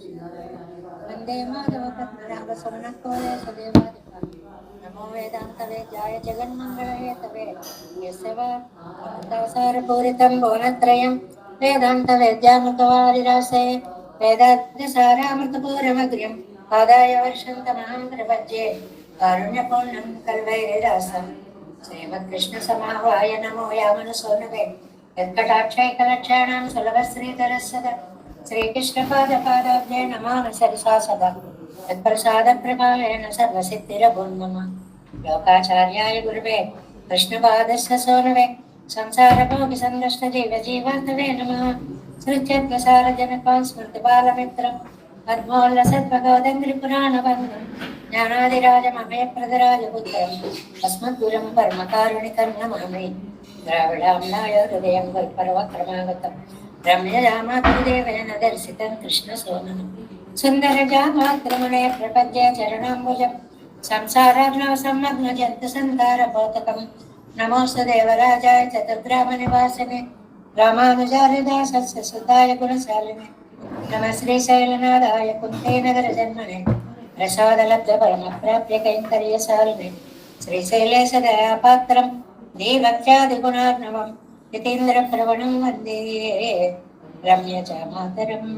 वंदे माधव नमो वेदान्तवेद्याय जगन्मङ्गलहेतवे यस्यवासारपूरितं भुवनत्रयं वेदान्तवेद्यामृतवारिरासे वेदान्तसारामृतपूरमग्र्यम् आदाय वर्षन्तमहं प्रपद्ये कारुण्यपूर्णं कल्वैरासं श्रीमत्कृष्णसमाह्वाय नमो यामनसोनवे यत्कटाक्षैकलक्षाणां सुलभश्रीधरस्सदा श्रीकृष्णपादपादाब्जे नमामि सरसा सदा यत्प्रसादप्रभावेण सर्वसिद्धिरभून्मम लोकाचार्याय गुरुवे कृष्णपादस्य सोनवे संसारभोगिसङ्गष्टजीवजीवान्तवे नमः सृत्यत्वसारजनकान् स्मृतिबालमित्रम् अद्मोल्लसद्भगवदङ्घ्रिपुराणबन्धुम् ज्ञानादिराजमभयप्रदराजपुत्रम् अस्मद्गुरुं परमकारुणिकं नमामि द्राविडाम्नाय हृदयं वल्परवक्रमागतम् रम्यजामातृदेवेन दर्शितं कृष्णसोनम् सुन्दरजामातृमुने प्रपद्ये चरणाम्बुजम् संसारार्णवसंलग्नजन्तुसन्तारभौतकम् नमोऽस्तु देवराजाय चतुर्ग्रामनिवासिने रामानुजारिदासस्य सुताय गुणशालिने नमः श्रीशैलनाथाय कुन्तेनगरजन्मने प्रसादलब्धपरमप्राप्य कैङ्कर्यशालिने श्रीशैलेशदयापात्रं दीभक्त्यादिगुणार्णवम् यतीन्द्रप्रवणं वन्दे रम्यजामातरम्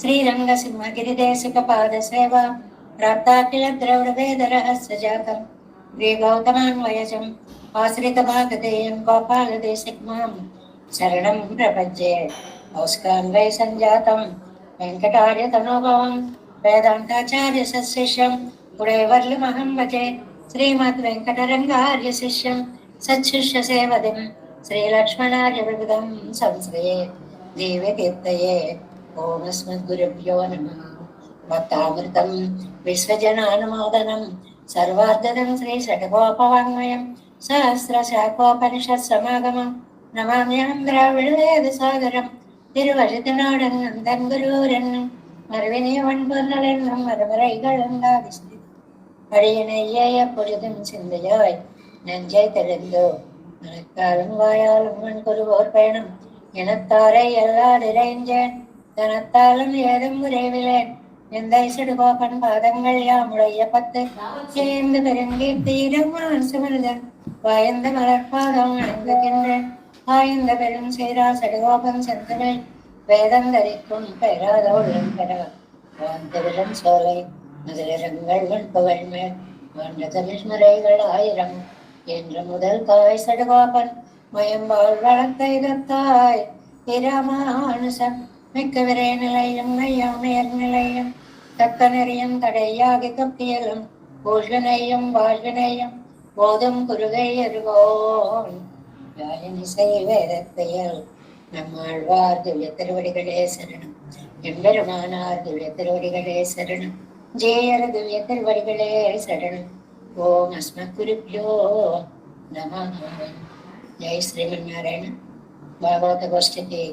श्रीरङ्गसिंहगिरिदेशिकपादसेवा प्राप्ताखिलद्रविडवेदरहस्यजातं श्रीगौतमान्वयजम् आश्रितभागधेयं गोपालदेशिकमां शरणं प्रपद्ये औस्कान्वै सञ्जातं वेङ्कटार्यतनोभवं वेदान्ताचार्यसशिष्यं गुणैवर्यमहं भजे श्रीमद्वेङ्कटरङ्गार्यशिष्यं सच्छिष्यसेवदिं श्रीलक्ष्मणार्यविबुधं संश्रये देवकीर्तये ओम अस्मद्गुरुभ्यो नमः भक्तामृतं विश्वजनानुमोदनं सर्वार्धनं श्रीषड्गोपवाङ्मयं सहस्रशाखोपनिषत्समागमं नमाम्यहं द्राविडवेदसागरं तिरुवழுதினாடநந்தன் குருவரன் மறுவினியவன் பொருளென்னும் மறுமுறைகளந்தாதிஸ்தி அடியனைய பொழுதும் சிந்தையாய் நெஞ்சை தெரிந்தோ மனத்தாலும் வாயாலும் மண் குருவோர் பயணம் எனத்தாரை எல்லாதிரைஞ்சேன் தனத்தாலும் ஏதும் உறைவிலேன் எந்த சிடுகோபன் பாதங்கள் யாமுடைய பத்து சேர்ந்து பெருங்கீர்த்தியிடமான் சுமருதன் வாய்ந்த மலர்பாதம் வணங்குகின்றேன் வாய்ந்த பெரும் சீரா சிடுகோபன் செந்தனை வேதந்தரிக்கும் பெயராதோடும் பெற வாழ்ந்தவிடம் சோலை முதலிரங்கள் வன்புகள் மேல் வாழ்ந்த தமிழ்முறைகள் ஆயிரம் என்று முதல் தாய் சடுகோபன் மயம்பால் வளர்த்தை தத்தாய் இராமானுசம் மிக்க விரை நிலையும் மையம் நேர் நிலையும் தக்க நெறியும் தடையாகி கப்பியலும் ஊழ்வினையும் வாழ்வினையும் போதும் குருகை எருவோம் யாழினிசை வேதத்தையல் நம்மாழ்வார் திவ்ய திருவடிகளே சரணம் எம்பெருமானார் திவ்ய திருவடிகளே சரணம் ஜெயர திவ்ய திருவடிகளே சரணம் ஓம் அஸ்மத் குருப்யோ நமः జై శ్రీమన్నారాయణ. భాగవత గోష్ఠికి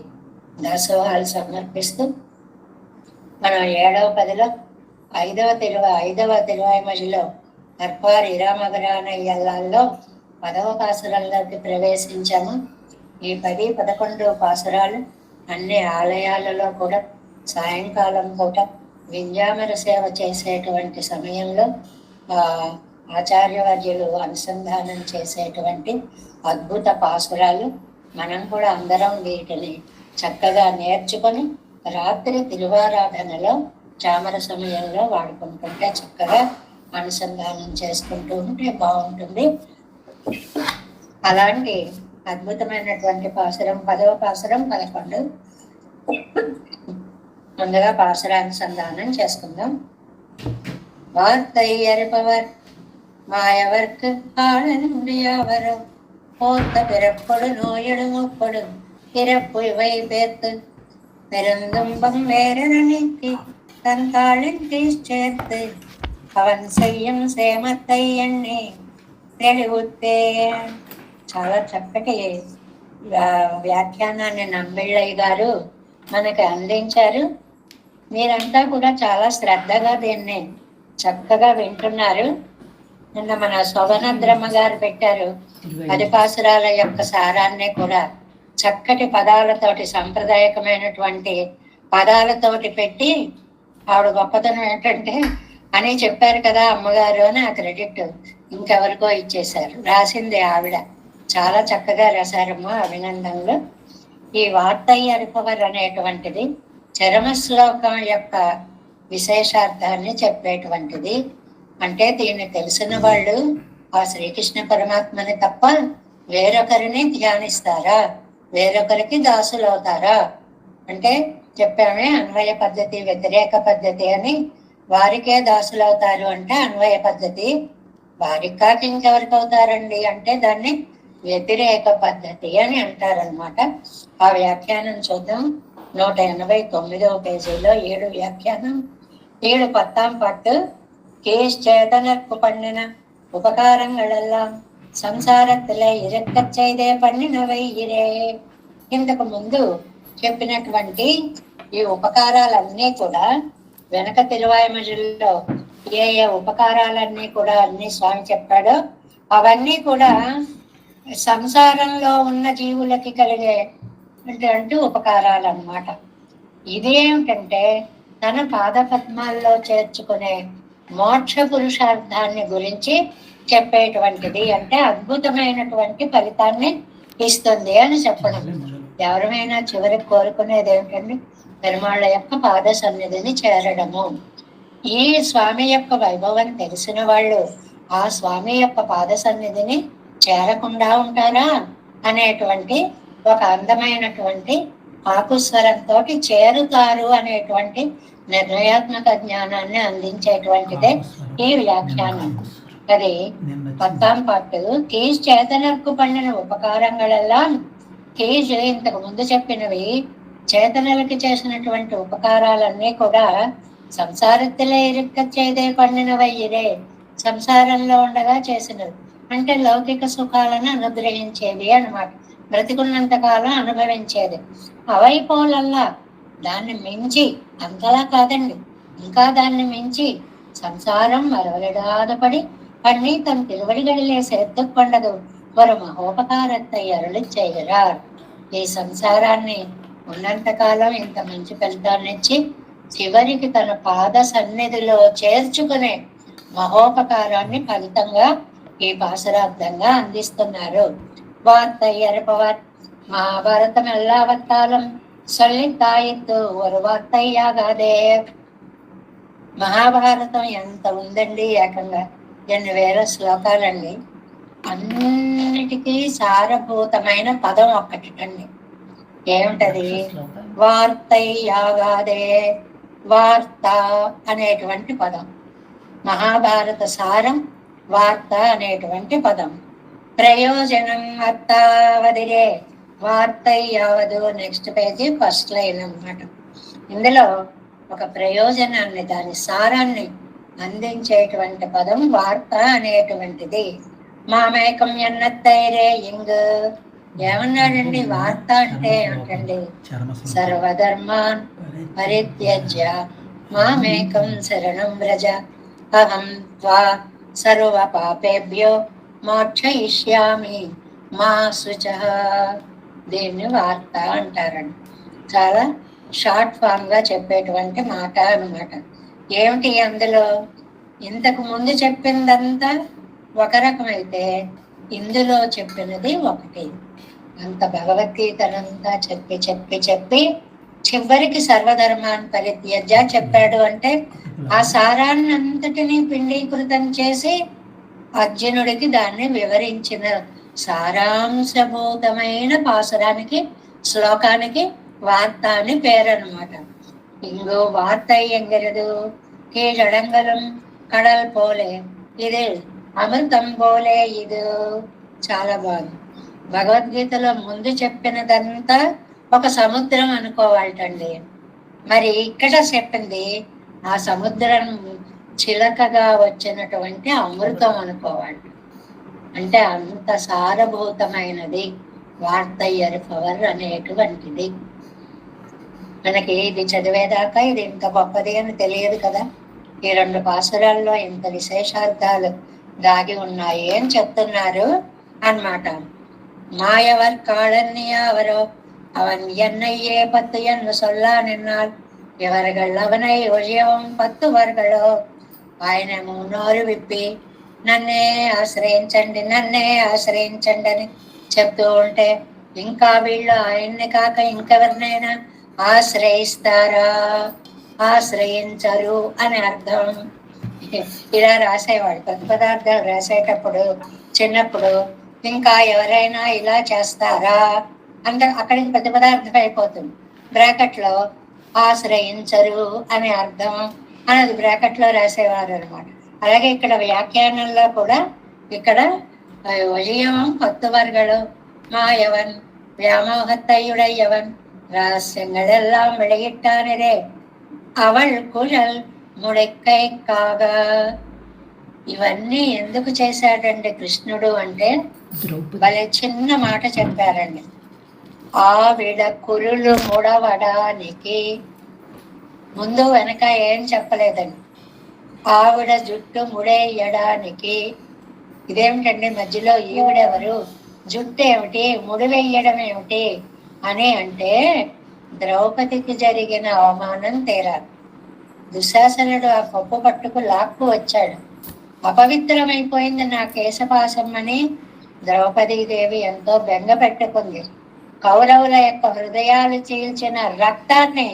దాసోహాలు సమర్పిస్తూ మనం 7వ పదిలో 5వ తిరువాయిమజిలో అర్పారి రామగరానయ్యల్లో 10వ పాసురాల్లోకి ప్రవేశించాము. ఈ 10, 11 పాసురాలు అన్ని ఆలయాలలో కూడా సాయంకాలం పూట వింజామర సేవ చేసేటువంటి సమయంలో ఆచార్యవర్యులు అనుసంధానం చేసేటువంటి అద్భుత పాసురాలు. మనం కూడా అందరం వీటిని చక్కగా నేర్చుకొని రాత్రి తిరువారాధనలో చామర సమయంలో వాడుకుంటుంటే చక్కగా అనుసంధానం చేసుకుంటూ ఉంటే బాగుంటుంది. అలాంటి అద్భుతమైనటువంటి పాసురం 10వ పాసురం 11. ముందుగా పాసురానుసంధానం చేసుకుందాం. వార్த்தை அறிபவர் மாயவர்க்கு ஆளனுடையவரும் போத்த பிறப்பொடு நோயடும் ஒப்படும் பிறப்பு இவை பேர்த்து பெருந்துன்பம் வேறென நீக்கி தன் தாளின் கீழ் சேர்த்து அவன் செய்யும் சேமத்தை ఎన్ని తెలివుతే. చాలా చక్కటి వ్యాఖ్యానాన్ని నంబిళ్ళయ్య గారు మనకి అందించారు. మీరంతా కూడా చాలా శ్రద్ధగా దీన్ని చక్కగా వింటున్నారు. నిన్న మన శోభనద్రమ్మ గారు పెట్టారు 10 పాసురాల యొక్క సారాన్ని కూడా చక్కటి పదాలతోటి సాంప్రదాయకమైనటువంటి పదాలతోటి పెట్టి ఆవిడ గొప్పతనం ఏంటంటే అని చెప్పారు కదా అమ్మగారు అని ఆ క్రెడిట్ ఇంకెవరికో ఇచ్చేశారు. రాసింది ఆవిడ. చాలా చక్కగా రాశారమ్మా, అభినందనలు. ఈ వార్తయ్య అరిపవర్ అనేటువంటిది చరమ శ్లోకం యొక్క విశేషార్థాన్ని చెప్పేటువంటిది. అంటే దీన్ని తెలిసిన వాళ్ళు ఆ శ్రీకృష్ణ పరమాత్మని తప్ప వేరొకరిని ధ్యానిస్తారా, వేరొకరికి దాసులవుతారా? అంటే చెప్పామే అన్వయ పద్ధతి, వ్యతిరేక పద్ధతి అని. వారికే దాసులవుతారు అంటే అన్వయ పద్ధతి, వారికి కాక ఇంకెవరికి అవుతారండి అంటే దాన్ని వ్యతిరేక పద్ధతి అని అంటారనమాట. ఆ వ్యాఖ్యానం చూద్దాం. 189వ పేజీలో 7 వ్యాఖ్యానం. 7 10ஆம் பாட்டு. கேஷ் சேதனர்க்கு பண்ணின ఉపకారంగళెల్లాం సంసారத்திலே ఇరక్కச் செய்தே பண்ணினவை ఇరే. ఇంతకు ముందు చెప్పినటువంటి ఈ ఉపకారాలన్నీ కూడా వెనక తిరువాయిమొழிలో ఏ ఏ ఉపకారాలన్నీ కూడా అన్ని స్వామి చెప్పాడో అవన్నీ కూడా సంసారంలో ఉన్న జీవులకి కలిగే అంటూ ఉపకారాలు అన్నమాట. ఇదేమిటంటే తన పాదపద్మాల్లో చేర్చుకునే మోక్ష పురుషార్థాన్ని గురించి చెప్పేటువంటిది. అంటే అద్భుతమైనటువంటి ఫలితాన్ని ఇస్తుంది అని చెప్పడం. ఎవరమైనా చివరికి కోరుకునేది ఏమిటండి? పెరుమాళ్ళ యొక్క పాద సన్నిధిని చేరడము. ఈ స్వామి యొక్క వైభవం తెలిసిన వాళ్ళు ఆ స్వామి యొక్క పాద సన్నిధిని చేరకుండా ఉంటారా అనేటువంటి ఒక అందమైనటువంటి ఆకుస్వరంతో చేరుతారు అనేటువంటి నిర్ణయాత్మక జ్ఞానాన్ని అందించేటువంటిదే ఈ వ్యాఖ్యానం. అది 10ஆம் பாட்டு. కీజ్ చేతనర్కు పండిన ఉపకారంగళెల్లా. కీజ్ ఇంతకు ముందు చెప్పినవి చేతనలకి చేసినటువంటి ఉపకారాలన్నీ కూడా సంసారத்திலே இருக்கச் செய்தே பண்ணினவை ఇరే, సంసారంలో ఉండగా చేసినవి. అంటే లౌకిక సుఖాలను అనుగ్రహించేది అన్నమాట. బ్రతికున్నంత కాలం అనుభవించేది. అవైపోలల్లా దాన్ని మించి, అంతలా కాదండి, ఇంకా దాన్ని మించి సంసారం మరవలిడాదపడి பண்ணி தன் திருவடிகளிலே சேர்த்து கொண்டது ஒரு మహోపకారத்தை అరుళి చేయరార్. ఈ సంసారాన్ని ఉన్నంతకాలం ఇంత మంచి ఫలితాన్ని ఇచ్చి చివరికి తన పాద సన్నిధిలో చేర్చుకునే మహోపకారాన్ని ఫలితంగా ఈ పాసురార్థంగా అందిస్తున్నారు. వార్తయ్యరపవర్ మహాభారతం ఎల్లావత్తాలం సొల్లితాయిత్తు ఒక వార్తయ్యాగాదే. మహాభారతం ఎంత ఉందండి, ఏకంగా 8,000 శ్లోకాలండి. అన్నిటికీ సారభూతమైన పదం ఒక్కటండి. ఏమిటది? వార్తయ్యాగాదే. వార్త అనేటువంటి పదం. మహాభారత సారం వార్త అనేటువంటి పదం. ప్రయోజనం అర్థావదిరే వార్తయ్యావదు. నెక్స్ట్ పేజీ ఫస్ట్ లైన్ అన్నమాట. ఇందులో ఒక ప్రయోజనాన్ని, దాని సారాన్ని అందించేటువంటి పదం వార్త అనేటువంటిది. మామేకం ఎన్నత్తైరే ఇంగ్. ఏమన్నాడండి? వార్త అంటే ఏమిటండి? సర్వధర్మాన్ పరిత్యజ్య మామేకం శరణం వ్రజ అహం త్వా సర్వ పాపేభ్యో మోక్షయిష్యామి మా శుచః. దీన్ని వార్త అంటారండి. చాలా షార్ట్ ఫామ్ గా చెప్పేటువంటి మాట అన్నమాట. ఏమిటి అందులో? ఇంతకు ముందు చెప్పిందంతా ఒక రకమైతే ఇందులో చెప్పినది ఒకటి. అంత భగవద్గీతనంతా చెప్పి చెప్పి చెప్పి చివరికి సర్వధర్మాన్ పరిత్యజ్య చెప్పాడు. అంటే ఆ సారాన్ని అంతటినీ పిండీకృతం చేసి అర్జునుడికి దాన్ని వివరించిన సారాంశభూతమైన పాసురానికి, శ్లోకానికి వార్త అని పేరు అన్నమాట. ఇంగో వార్తై ఎంగరదు కీഴടങ്കലും కడల్ పోలే ఇది అమృతం పోలే. ఇది చాలా బాగుంది. భగవద్గీతలో ముందు చెప్పినదంతా ఒక సముద్రం అనుకోవాలటండి. మరి ఇక్కడ చెప్పింది ఆ సముద్రం చిలకగా వచ్చినటువంటి అమృతం అనుకోవాలి. అంటే అంత సారభూతమైనది వార్తయ్యరిపవర్ అనేటువంటిది. మనకి ఇది చదివేదాకా ఇది ఇంత గొప్పది అని తెలియదు కదా. ఈ 2 పాసురాల్లో ఇంత విశేషార్థాలు దాగి ఉన్నాయి అని చెప్తున్నారు అన్నమాట. మాయవర్ కాళన్యావరో அவன் என்னையே 10 என்று சொல்லா நின்னால் ఎవరిగళ్ళ అవనై ఉదయం 10 వర్గలో ఆయన మున్నోరు విప్పి నన్నే ఆశ్రయించండి నన్నే ఆశ్రయించండి అని చెప్తూ ఉంటే ఇంకా వీళ్ళు ఆయన్ని కాక ఇంకెవరినైనా ఆశ్రయిస్తారా? ఆశ్రయించరు అని అర్థం. ఇలా రాసేవాడు కొత్త పదార్థాలు రాసేటప్పుడు చిన్నప్పుడు. ఇంకా ఎవరైనా ఇలా చేస్తారా అంటే అక్కడికి పెద్ద పదార్థం అయిపోతుంది. బ్రాకెట్ లో ఆశ్రయించరు అని అర్థం అనేది బ్రాకెట్ లో రాసేవారు అనమాట. అలాగే ఇక్కడ వ్యాఖ్యానంలో కూడా ఇక్కడ ஒழியவன் 10 வர்களும் மாயவன் வியாமோகத்தையுடையவன் ரகசியங்கள் எல்லாம் வெளியிட்டானே அவள் కుశల్ ముడెక్కైకాగ. ఇవన్నీ ఎందుకు చేశాడండి కృష్ణుడు అంటే భలే చిన్న మాట చెప్పారండి. ఆవిడ కురులు ముడవడానికి ముందు వెనక ఏం చెప్పలేదండి. ఆవిడ జుట్టు ముడేయడానికి. ఇదేమిటండి మధ్యలో ఈవిడెవరు, జుట్టు ఏమిటి, ముడివేయడం ఏమిటి అని అంటే ద్రౌపదికి జరిగిన అవమానం తీరాలి. దుశ్శాసనుడు ఆ పప్పు పట్టుకు లాక్కు వచ్చాడు. అపవిత్రమైపోయింది నా కేశపాశమ్మని ద్రౌపదీదేవి ఎంతో బెంగ పెట్టుకుంది. కౌరవుల యొక్క హృదయాలు చీల్చిన రక్తాన్ని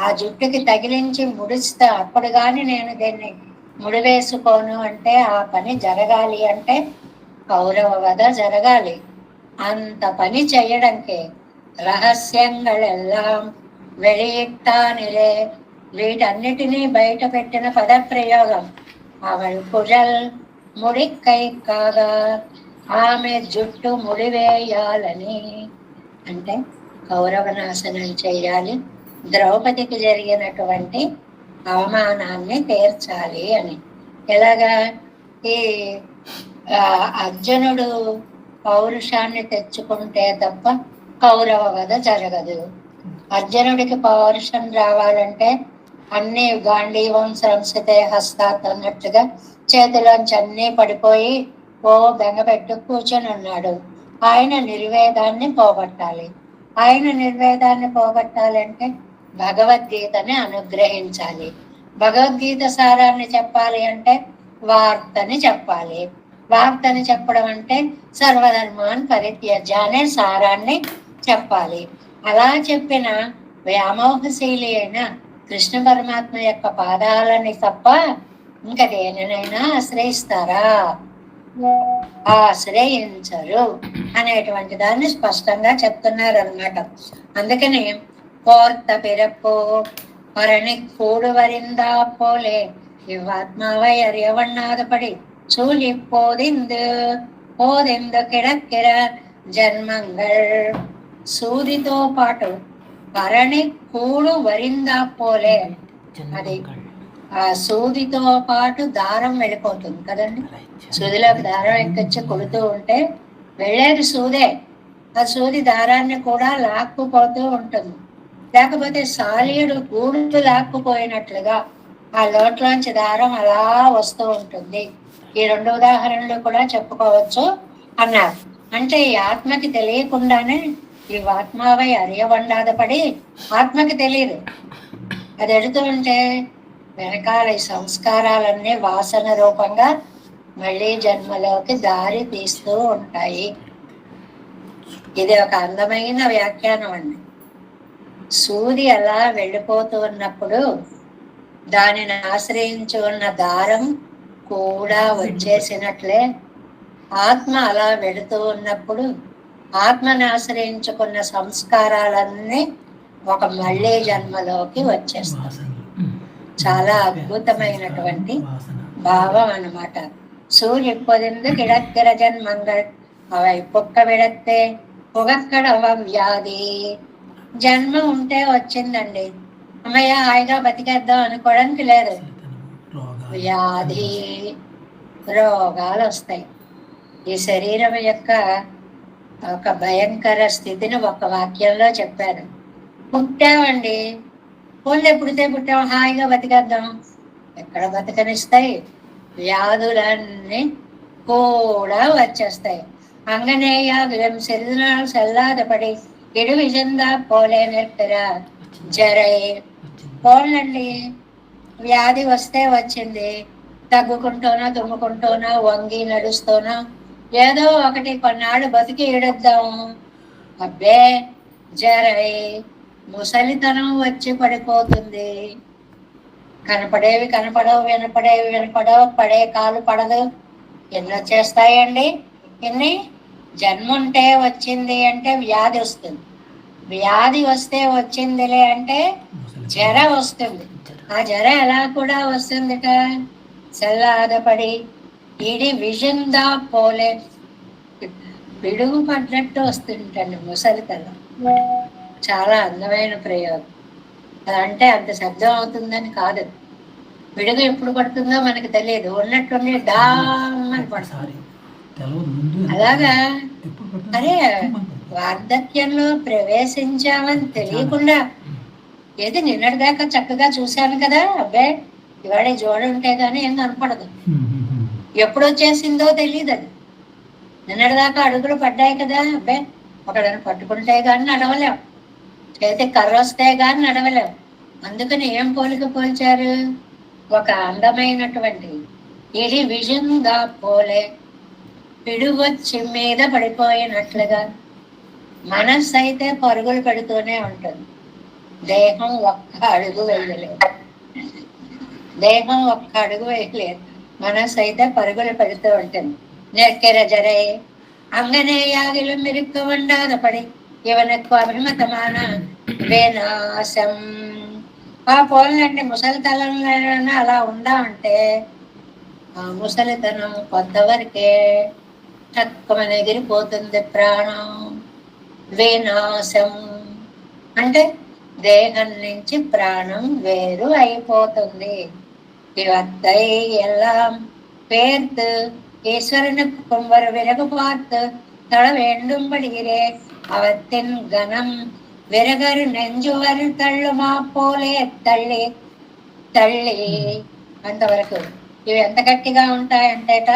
ఆ జుట్టుకి తగిలించి ముడుస్తా, అప్పుడు గాని నేను దీన్ని ముడివేసుకోను అంటే ఆ పని జరగాలి అంటే కౌరవ వధ జరగాలి. అంత పని చేయడానికి రహస్యంగళెల్లాం వెళియిట్టానిరే, వీటన్నిటినీ బయట పెట్టిన పదప్రయోగం. అవள் కుజల్ ముడిక్కై కాగా, ఆమె జుట్టు ముడివేయాలని అంటే కౌరవ నాశనం చేయాలి, ద్రౌపదికి జరిగినటువంటి అవమానాన్ని తీర్చాలి అని. ఎలాగా? ఈ అర్జునుడు పౌరుషాన్ని తెచ్చుకుంటే తప్ప కౌరవ వధ జరగదు. అర్జునుడికి పౌరుషం రావాలంటే అన్ని గాంధీవం సంస్థతే హస్తాత్ అన్నట్టుగా చేతిలోంచి అన్నీ పడిపోయి ఓ బెంగపెట్టు కూర్చొని ఉన్నాడు. ఆయన నిర్వేదాన్ని పోగొట్టాలి. ఆయన నిర్వేదాన్ని పోగొట్టాలంటే భగవద్గీతని అనుగ్రహించాలి. భగవద్గీత సారాన్ని చెప్పాలి అంటే వార్తని చెప్పాలి. వార్తని చెప్పడం అంటే సర్వధర్మాన్ పరిత్యజ్య అనే సారాన్ని చెప్పాలి. అలా చెప్పిన వ్యామోహశీలి అయిన కృష్ణ పరమాత్మ యొక్క పాదాలని తప్ప ఇంకా దేనినైనా ఆశ్రయిస్తారా? ఆశ్రయించరు అనేటువంటి దాన్ని స్పష్టంగా చెప్తున్నారు అన్నమాట. అందుకని పోర్త పిరప్పో పరణి కూడువరిందా పోలే ఇవ్వాత్మావై అరియవണ്ണாதபடி சூழி போதிந்து పోదెందు కిడక్కిర జన్మంగళ్. సూదితో పాటు పరణి కూడు వరిందా పోలే, అది ఆ సూదితో పాటు దారం వెళ్ళిపోతుంది కదండి. సూదిలోకి దారం ఎక్కొచ్చి కొడుతూ ఉంటే వెళ్ళేది సూదే, ఆ సూది దారాన్ని కూడా లాక్కుపోతూ ఉంటుంది. లేకపోతే సాలీడు గూడు లాక్కుపోయినట్లుగా ఆ లోట్లోంచి దారం అలా వస్తూ ఉంటుంది. ఈ 2 ఉదాహరణలు కూడా చెప్పుకోవచ్చు అన్నారు. అంటే ఈ ఆత్మకి తెలియకుండానే ఈ ఆత్మావై అరియవండాదపడి ఆత్మకి తెలియదు. అది ఎడుతూ ఉంటే వెనకాల ఈ సంస్కారాలన్నీ వాసన రూపంగా మళ్ళీ జన్మలోకి దారి తీస్తూ ఉంటాయి. ఇది ఒక అందమైన వ్యాఖ్యానం అండి. సూది అలా వెళ్ళిపోతూ ఉన్నప్పుడు దానిని ఆశ్రయించి ఉన్న దారం కూడా వచ్చేసినట్లే ఆత్మ అలా వెళుతూ ఉన్నప్పుడు ఆత్మని ఆశ్రయించుకున్న సంస్కారాలన్నీ ఒక మళ్ళీ జన్మలోకి వచ్చేస్తాయి. చాలా అద్భుతమైనటువంటి భావం అన్నమాట. సూర్య పొదిందు కిడక్కిర జన్మంగళ్ అవై పొక్క విడత్తే పొగక్కడవ వ్యాధి. జన్మ ఉంటే వచ్చిందండి, అమ్మయ్య హాయిగా బతికేద్దాం అనుకోవడానికి లేదు. వ్యాధి, రోగాలు వస్తాయి. ఈ శరీరం యొక్క ఒక భయంకర స్థితిని ఒక వాక్యంలో చెప్పారు. పుట్టామండి, పోలే పుడితే పుట్టాం హాయిగా బతికేద్దాం, ఎక్కడ బతకనిస్తాయి? వ్యాధులన్నీ కూడా వచ్చేస్తాయి. అంగనేయ సెల్లాదపడి ఇడు విజందా పోలే నెత్తర జరై. పోలండి, వ్యాధి వస్తే వచ్చింది, తగ్గుకుంటూనో దుమ్ముకుంటూనో వంగి నడుస్తూనో ఏదో ఒకటి కొన్నాళ్ళు బతికి ఈడొద్దాము. అబ్బే జరై, ముసలితనం వచ్చి పడిపోతుంది. కనపడేవి కనపడవు, వినపడేవి వినపడవు, పడే కాలు పడదు. ఎన్ని వచ్చేస్తాయండి? ఎన్ని జన్మ ఉంటే వచ్చింది అంటే వ్యాధి వస్తుంది, వ్యాధి వస్తే వచ్చిందిలే అంటే జర వస్తుంది. ఆ జర ఎలా కూడా వస్తుందిట, చల్లాదపడి ఇడి విజందా పోలే, పిడుగు పడ్డట్టు వస్తుంటండి ముసలితనం. చాలా అందమైన ప్రయోగం. అంటే అంత శబ్దం అవుతుందని కాదు, పిడుగు ఎప్పుడు పడుతుందో మనకు తెలియదు, ఉన్నట్టుండి డామని పడుతుంది. అలాగా అరే వార్ధక్యంలో ప్రవేశించామని తెలియకుండా, ఏది నిన్నటిదాకా చక్కగా చూశాను కదా, అబ్బాయి ఇవాళ జోడు ఉంటే గానీ ఏం కనపడదు, ఎప్పుడు వచ్చేసిందో తెలియదు. అది నిన్నటిదాకా అడుగులు పడ్డాయి కదా, అబ్బాయి ఒకడని పట్టుకుంటే గాని నడవలేం, చేతి కర్ర వస్తే గాని నడవలేం. అందుకని ఏం పోలిక పోల్చారు, ఒక అందమైనటువంటి ఇది విజంగా పోలే, పిడుగొచ్చి మీద పడిపోయినట్లుగా మనస్సు అయితే పరుగులు పెడుతూనే ఉంటుంది. దేహం ఒక్క అడుగు వేయలేదు, దేహం ఒక్క అడుగు వేయలేదు, మనస్సు అయితే పరుగులు పెడుతూ ఉంటుంది. నెక్కెర జరే అంగనేయాగిలు మిరుక్కు ఉండాదపడి ఇవనకు అభిమతమాన వినాశం. ఆ పోలండి ముసలితనంలో అలా ఉందా అంటే, ఆ ముసలితనం కొంతవరకే తక్కువని ఎగిరిపోతుంది ప్రాణం. వినాశం అంటే దేహం నుంచి ప్రాణం వేరు అయిపోతుంది. இவத்தை எல்லாம் பேர்த்து ஈஸ்வரனுக்கு கும்பர் விறகு பார்த்து தள வேண்டும்படுகிறே அவத்தின் கனம் విరగరు నెంజువరు తళ్ళుమా పోలే తల్లి తల్లి. అంతవరకు ఇవి ఎంత గట్టిగా ఉంటాయంటేట,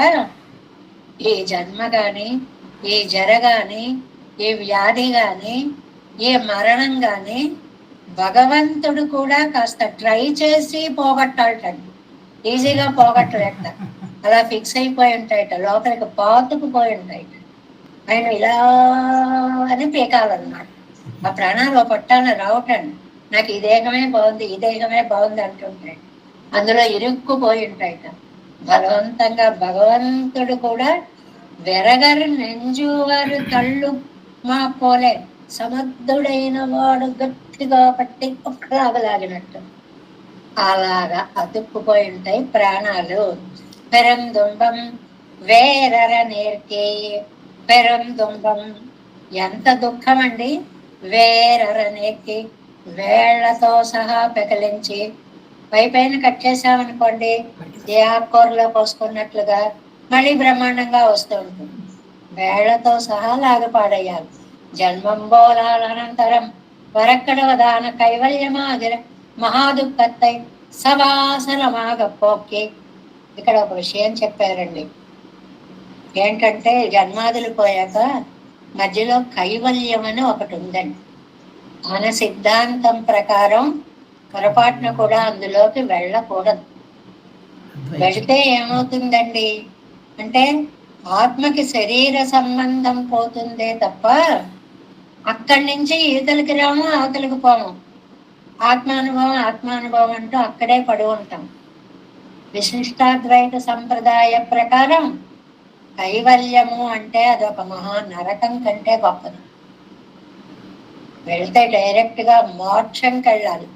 ఈ జన్మ గాని, ఈ జర గాని, ఈ వ్యాధి గాని, ఈ మరణం గాని భగవంతుడు కూడా కాస్త ట్రై చేసి పోగొట్టాలటండి, ఈజీగా పోగొట్టలేట. అలా ఫిక్స్ అయిపోయి ఉంటాయట, లోపలికి పాతుకుపోయి ఉంటాయట. ఆయన ఇలా అని పీకాలన్నమాట. ఆ ప్రాణాలు పట్టాన రావటండి, నాకు ఈ దేహమే బాగుంది, ఈ దేహమే బాగుంది అంటుంటాయి, అందులో ఇరుక్కుపోయి ఉంటాయట. బలవంతంగా భగవంతుడు కూడా వెరగరు నెంజువారు తళ్ళు మా పోలే, సమర్థుడైన వాడు గట్టిగా పట్టి ఒక్కలాగలాగినట్టు అలాగా అతుక్కుపోయి ఉంటాయి ప్రాణాలు. పెరందుంబం వేరర నేర్కే, పెరందుంబం ఎంత దుఃఖం అండి. వేరర నేర్కి వేళ్లతో సహా పెకలించి పైపైన కట్ చేసామనుకోండి, ఏ ఆకుకూరలో పోసుకున్నట్లుగా మళ్ళీ బ్రహ్మాండంగా వస్తూ ఉంటుంది. వేళ్లతో సహా లాగపాడయ్యాలి. జన్మంబోలానంతరం వరక్కడవదాన కైవల్యమాగిర మహాదుఃఖత్తై సవాసనమాగపోక్కి. ఇక్కడ ఒక విషయం చెప్పారండి, ఏంటంటే జన్మాదులు పోయాక మధ్యలో కైవల్యం అని ఒకటి ఉందండి. మన సిద్ధాంతం ప్రకారం పొరపాటున కూడా అందులోకి వెళ్ళకూడదు. వెళితే ఏమవుతుందండి అంటే, ఆత్మకి శరీర సంబంధం పోతుందే తప్ప అక్కడి నుంచి ఈతలకి రాము, అవతలకి పోము. ఆత్మానుభవం ఆత్మానుభవం అంటూ అక్కడే పడి ఉంటాం. విశిష్టాద్వైత సంప్రదాయ ప్రకారం కైవల్యము అంటే అదొక మహా నరకం కంటే గొప్పది. వెళ్తే డైరెక్ట్ గా మోక్షంకి వెళ్ళాలి,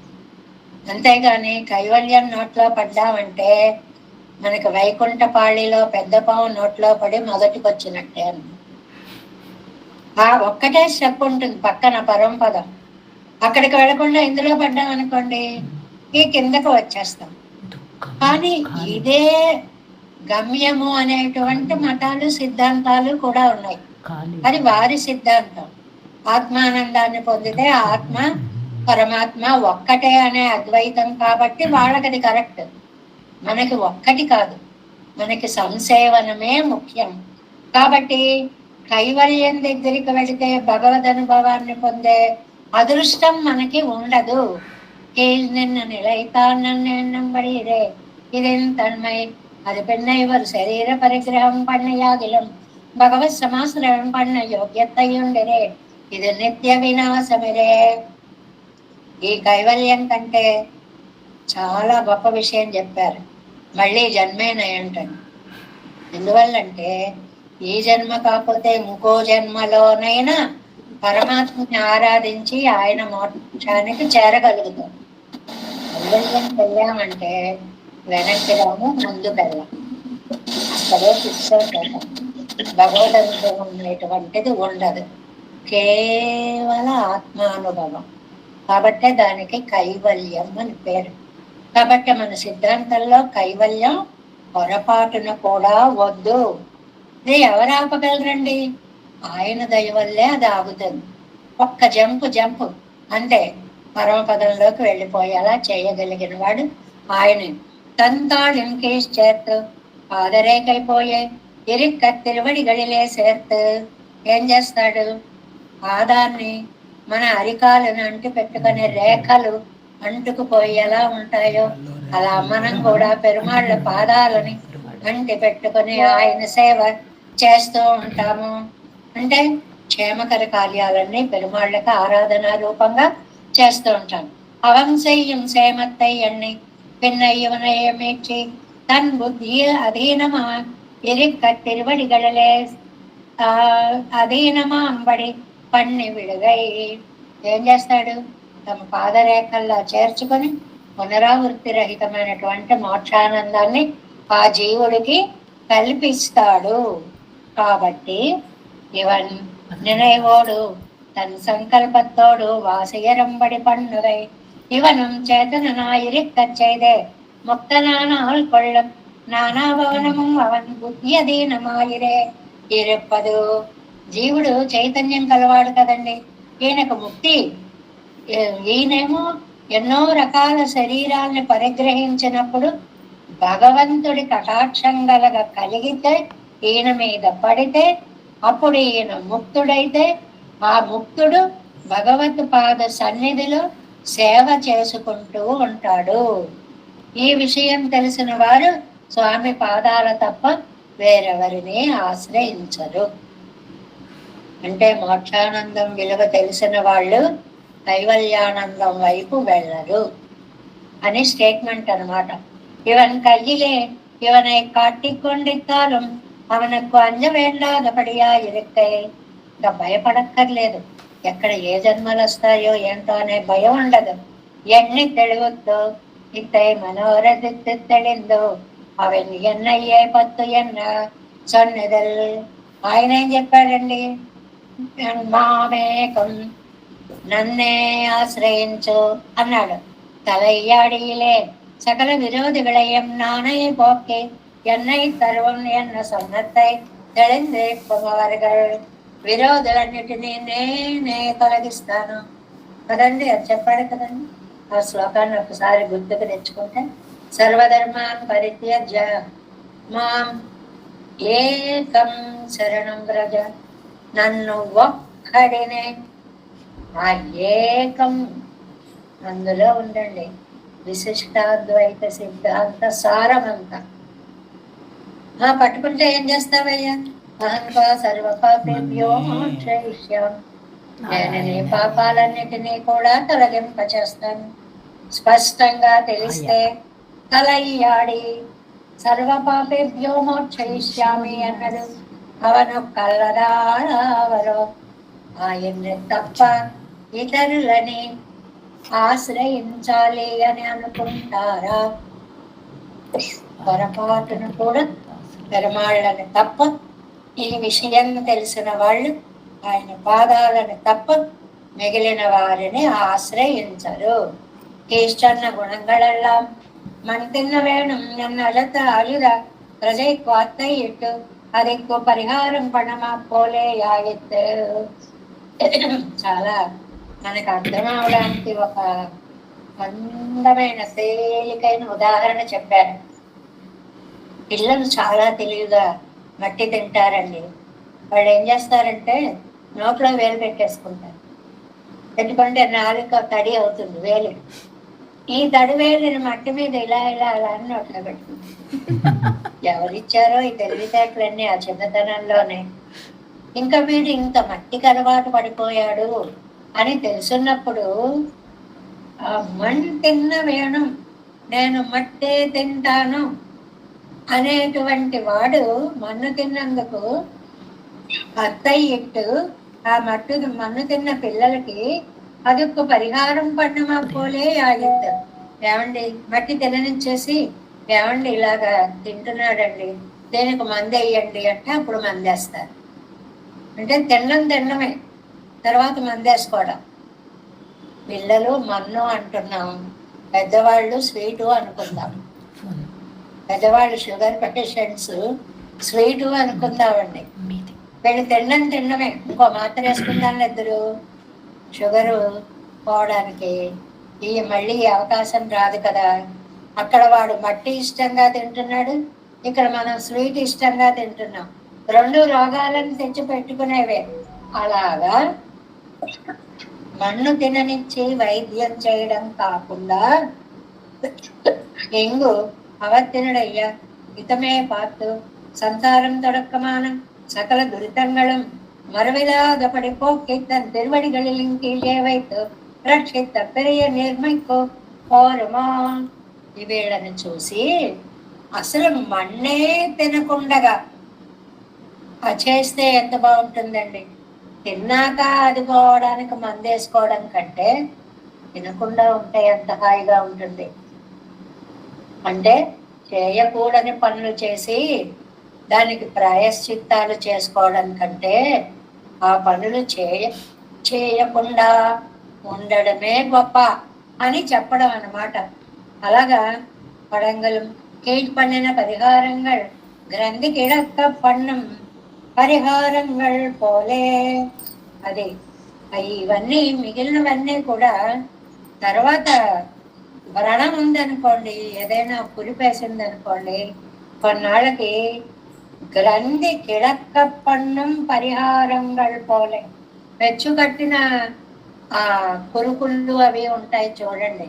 అంతేగాని కైవల్యం నోట్లో పడ్డామంటే మనకి వైకుంఠ పాళిలో పెద్ద పాము నోట్లో పడి మొదటికి వచ్చినట్టే అన్న. ఆ ఒక్కటే స్టెప్ ఉంటుంది పక్కన పరంపదం, అక్కడికి వెళ్లకుండా ఇందులో పడ్డాం అనుకోండి ఈ కిందకు వచ్చేస్తాం. కానీ ఇదే గమ్యము అనేటువంటి మతాలు సిద్ధాంతాలు కూడా ఉన్నాయి. అది వారి సిద్ధాంతం. ఆత్మానందాన్ని పొందితే ఆత్మ పరమాత్మ ఒక్కటే అనే అద్వైతం కాబట్టి వాళ్ళకి అది కరెక్ట్. మనకి ఒక్కటి కాదు, మనకి సంసేవనమే ముఖ్యం. కాబట్టి కైవల్యం దగ్గరికి వెళితే భగవద్ అనుభవాన్ని పొందే అదృష్టం మనకి ఉండదు. నిన్న నిలైతాన్నంబడిరే ఇదేం తన్మై అది పెన్నైవరు శరీర పరిగ్రహం పన్నయాగిలం భగవత్ సమాశ్రయం పన్న యోగ్యతయుండిరే ఇది నిత్య వినాశమిరే. ఈ కైవల్యం కంటే చాలా గొప్ప విషయం చెప్పారు. మళ్ళీ జన్మేనయంటండి. ఎందువల్లంటే ఈ జన్మ కాకపోతే ఇంకో జన్మలోనైనా పరమాత్మని ఆరాధించి ఆయన మోక్షానికి చేరగలుగుతాం. కైవల్యం వెళ్ళామంటే వెనక్కి రాము, ముందుకు వెళ్ళాం. అక్కడే ఫిక్స్ అవుతాం. భగవద్ అనుభవం అనేటువంటిది ఉండదు, కేవల ఆత్మానుభవం. కాబట్టే దానికి కైవల్యం అని పేరు. కాబట్టి మన సిద్ధాంతంలో కైవల్యం పొరపాటున కూడా వద్దు. ఇది ఎవరు ఆపగలరండి? ఆయన దయ వల్లే అది ఆగుతుంది. ఒక్క జంపు అంటే పరమపదంలోకి వెళ్ళిపోయేలా చేయగలిగిన వాడు ఆయన. తంతాళ్ ఇంకేష్ చేత్తు పాదరేకైపోయే ఇరిక్క తిరువడిగడిలే చేత్తు ఏం చేస్తాడు? పాదాన్ని మన అరికాలను అంటి పెట్టుకునే రేఖలు అంటుకుపోయి ఎలా ఉంటాయో అలా మనం కూడా పెరుమాళ్ళ పాదాలని అంటి పెట్టుకుని ఆయన సేవ చేస్తూ ఉంటాము. అంటే క్షేమకర కార్యాలన్నీ పెరుమాళ్ళకి ఆరాధన రూపంగా చేస్తూ ఉంటాం. అవంశయ్యం సేమత్తయ్యన్ని పిన్నయ్యవనయమేచి తన్ బుద్ధి అధీనమా ఇరిక్క తిరువడిగడలే అధీనమా అంబడి పన్ని విడుగై ఏం చేస్తాడు? తమ పాదరేఖల్లో చేర్చుకొని పునరావృత్తి రహితమైనటువంటి మోక్షానందాన్ని ఆ జీవుడికి కల్పిస్తాడు. కాబట్టి ఇవన్ నిனைவோடு தன் சங்கல்பத்தோடு வாசியரம்படி பண்ணுகை இவனும் சேதனாயிருக்கச் செய்தே முக்தனானால் கொள்ளும் నానాభవనము అవన్ బుద్ధి అధీనమాయిరే ఇరుప్పదు. జీవుడు చైతన్యం కలవాడు కదండి, ఈయనకు ముక్తి. ఈయనేమో ఎన్నో రకాల శరీరాల్ని పరిగ్రహించినప్పుడు భగవంతుడి కటాక్షం కలిగితే ఈయన మీద పడితే అప్పుడు ఈయన ముక్తుడైతే ఆ ముక్తుడు భగవత్ పాద సన్నిధిలో సేవ చేసుకుంటూ ఉంటాడు. ఈ విషయం తెలిసిన వారు స్వామి పాదాల తప్ప వేరెవరిని ఆశ్రయించరు. అంటే మోక్షానందం విలువ తెలిసిన వాళ్ళు కైవల్యానందం వైపు వెళ్ళరు అని స్టేట్మెంట్ అనమాట. ఇవన్ కయ్యిలే ఇవனை కాటికొండిత్తాலும் அவனுக்கு அஞ்ச வேண்டாதபடியா இருக்கை. ఇంకా భయపడక్కర్లేదు. ఎక్కడ ఏ జన్మలు వస్తాయో ఏంటో అనే భయం ఉండదు. ఎన్ని తెలుగుతో ఇత్తై మనోరథిత్తు తెలిందో అవన్ ఎన్నయ్యే పత్తు ఎన్న సొన్నదల్. ఆయన ఏం చెప్పాడండి? మామేకం నన్నే ఆశ్రయించు అన్నాడు. தலையாடியிலே சகல விரோதிகளையும் நானே போக்கி என்னை తరువం ఎన్న సొన్నத்தை తెలిందేవారుగల్. విరోధులన్నిటినీ నేనే తొలగిస్తాను కదండి, అది చెప్పాడు కదండి. ఆ శ్లోకాన్ని ఒకసారి గుర్తుకు తెచ్చుకుంటే సర్వధర్మాన్ పరిత్యజ్య మాం ఏకం శరణం వ్రజ. నన్ను ఒక్కడినే, ఆ ఏకం అందులో ఉండండి విశిష్టాద్వైత సిద్ధాంత సారమంతా. పట్టుకుంటే ఏం చేస్తావయ్యా? అహంకా సర్వపాపేభ్యో మోక్షయిష్యాం. నేను నీ పాపాలన్నిటినీ కూడా తొలగింప చేస్తాను. స్పష్టంగా తెలిస్తే తలయ్యాడి సర్వపాపేభ్యో మోక్షయిష్యామి అన్నాడు. అవను కల్లదావరో ఆయన్ని తప్ప ఇతరులని ఆశ్రయించాలి అని అనుకుంటారా? పొరపాటును కూడా పెరుమాళ్ళని తప్ప ఈ విషయం తెలిసిన వాళ్ళు ఆయన పాదాలను తప్ప మిగిలిన వారిని ఆశ్రయించరు. ఈశ్చన్న గుణங்களெல்லாம் மண் தின்ன வேணும் என்னத்த அழுத பிரஜை குவாத்தை இட்டு அதுக்கு పరిహారం పణమా పోలే యాయిత్. చాలా మనకు అర్థం అవడానికి ఒక అందమైన తేలికైన ఉదాహరణ చెప్పారు. పిల్లలు చాలా తెలివిగా మట్టి తింటారండి. వాళ్ళు ఏం చేస్తారంటే నోట్లో వేలు పెట్టేసుకుంటారు. పెట్టుకుంటే నాలుక తడి అవుతుంది వేలు. ఈ తడి వేలుని మట్టి మీద ఇలా ఇలా అలా అని నోట్లో పెట్టుకుంటారు. ఎవరిచ్చారో ఈ తెలివితేటలన్నీ ఆ చిన్నతనంలోనే. ఇంకా వీడు ఇంత మట్టికి అలవాటు పడిపోయాడు అని తెలుసున్నప్పుడు ఆ మణ్ తిన్న వేణం నేను మట్టే తింటాను అనేటువంటి వాడు మన్ను తిన్నందుకు అత్తయ్యట్టు ఆ మన్ను తిన్న పిల్లలకి అదొక పరిహారం పడినమా పోలే ఆగిద్దాం. ఏమండి మట్టి తిననిచ్చేసి ఏమండి ఇలాగా తింటున్నాడండి దేనికి మంది వేయండి అంటే అప్పుడు మందేస్తారు. అంటే తినడమే తర్వాత మందేసుకోవడం. పిల్లలు మన్ను అంటున్నాం, పెద్దవాళ్ళు స్వీటు అనుకుందాం. పెద్దవాళ్ళు షుగర్ పేషెంట్స్ స్వీటు అనుకుందామండి. వీళ్ళు తినడమే. ఇంకో మాత్ర వేసుకుందాం ఇద్దరు షుగరు పోవడానికి. ఈ మళ్ళీ అవకాశం రాదు కదా. అక్కడ వాడు మట్టి ఇష్టంగా తింటున్నాడు, ఇక్కడ మనం స్వీట్ ఇష్టంగా తింటున్నాం. రెండు రోగాలను తెచ్చి పెట్టుకునేవే. అలాగా మన్ను తిననిచ్చి వైద్యం చేయడం కాకుండా ఎంగు அவத்தினுடைய இதமே பார்த்து சம்சாரம் தொடக்கமான சகல துரிதங்களும் மறுவிலாதபடி போக்கி தன் திருவடிகளிலும் கீழே வைத்து రక్షిత పెరియ నిర్మయ్కో పోరుమా. ఈ వీళ్ళని చూసి అసలు మన్నే తినకుండగా చేస్తే ఎంత బాగుంటుందండి. తిన్నాక అది పోవడానికి మందేసుకోవడం కంటే తినకుండా ఉంటే ఎంత హాయిగా ఉంటుంది. అంటే చేయకూడని పనులు చేసి దానికి ప్రాయశ్చిత్తాలు చేసుకోవడం కంటే ఆ పనులు చేయకుండా ఉండడమే గొప్ప అని చెప్పడం అన్నమాట. అలాగా పడంగలం కీழ்పண்ணின పరిహారంగల్ గ్రంథి కిడక్క పన్నం పరిహారంగల్ పోలే. అది ఇవన్నీ మిగిలినవన్నీ కూడా తర్వాత వ్రణం ఉందనుకోండి, ఏదైనా పులిపేసింది అనుకోండి, కొన్నాళ్ళకి గ్రంథి కిడక్క పన్నం పరిహారంగల్ పోలే. పెచ్చు కట్టిన ఆ కురుకుళ్ళు అవి ఉంటాయి చూడండి,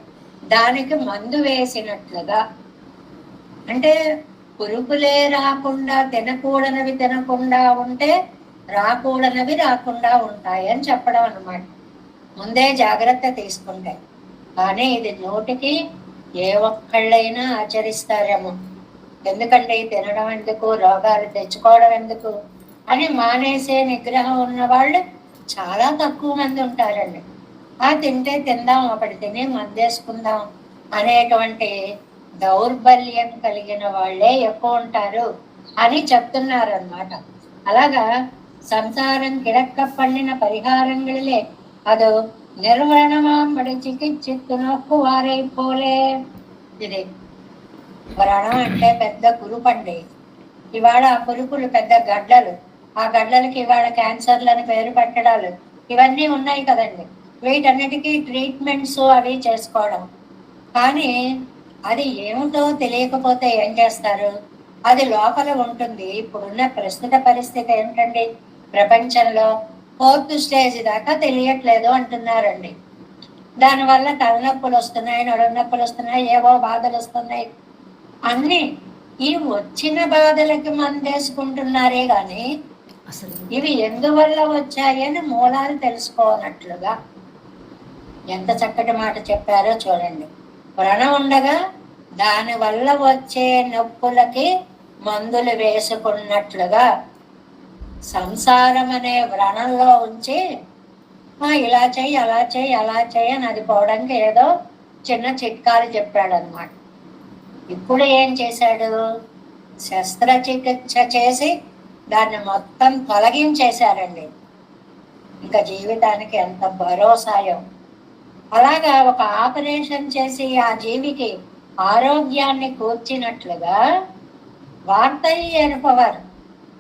దానికి మందు వేసినట్లుగా. అంటే కురుకులే రాకుండా తినకూడనివి తినకుండా ఉంటే రాకూడనివి రాకుండా ఉంటాయి అని చెప్పడం అన్నమాట. ముందే జాగ్రత్త తీసుకుంటే. కానీ ఇది నూటికి ఏ ఒక్కళ్ళైనా ఆచరిస్తారేమో. ఎందుకంటే తినడం ఎందుకు, రోగాలు తెచ్చుకోవడం ఎందుకు అని మానేసే నిగ్రహం ఉన్న వాళ్ళు చాలా తక్కువ మంది ఉంటారండి. తింటే తిందాం, ఒకటి తిని మందేసుకుందాం అనేటువంటి దౌర్బల్యం కలిగిన వాళ్ళే ఎక్కువ ఉంటారు అని చెప్తున్నారు అన్నమాట. అలాగా సంసారం కిడక్క పండిన పరిహారంகளிலே అది నిర్వణమాంబడి చికిత్సిత్తు నొక్కు వారైపోలే. ఇది వ్రణం అంటే పెద్ద కురుపండి. ఇవాళ ఆ కురుకులు పెద్ద గడ్డలు, ఆ గడ్డలకి ఇవాళ క్యాన్సర్లని పేరు పెట్టడాలు ఇవన్నీ ఉన్నాయి కదండి. వీటన్నిటికీ ట్రీట్మెంట్స్ అవి చేసుకోవడం. కానీ అది ఏమిటో తెలియకపోతే ఏం చేస్తారు, అది లోపల ఉంటుంది. ఇప్పుడున్న ప్రస్తుత పరిస్థితి ఏంటండి, ప్రపంచంలో 4th స్టేజ్ దాకా తెలియట్లేదు అంటున్నారండి. దానివల్ల తలనొప్పులు వస్తున్నాయి, నడుము నొప్పులు వస్తున్నాయి, ఏవో బాధలు వస్తున్నాయి. అన్ని ఈ వచ్చిన బాధలకి మందేసుకుంటున్నారే గాని ఇవి ఎందువల్ల వచ్చాయి అని మూలాలు తెలుసుకోనట్లుగా ఎంత చక్కటి మాట చెప్పారో చూడండి. వ్రణం ఉండగా దాని వల్ల వచ్చే నొప్పులకి మందులు వేసుకున్నట్లుగా సంసారం అనే వ్రణంలో ఉంచి ఇలా చెయ్యి అలా చెయ్యి అలా చెయ్యి అని అది పోవడానికి ఏదో చిన్న చిట్కాలు చెప్పాడనమాట. ఇప్పుడు ఏం చేశాడు, శస్త్రచికిత్స చేసి దాన్ని మొత్తం తొలగించేశారండి. ఇంకా జీవితానికి ఎంత భరోసాయం. అలాగా ఒక ఆపరేషన్ చేసి ఆ జీవికి ఆరోగ్యాన్ని కూర్చినట్లుగా వార్తయ్య అనుపవారు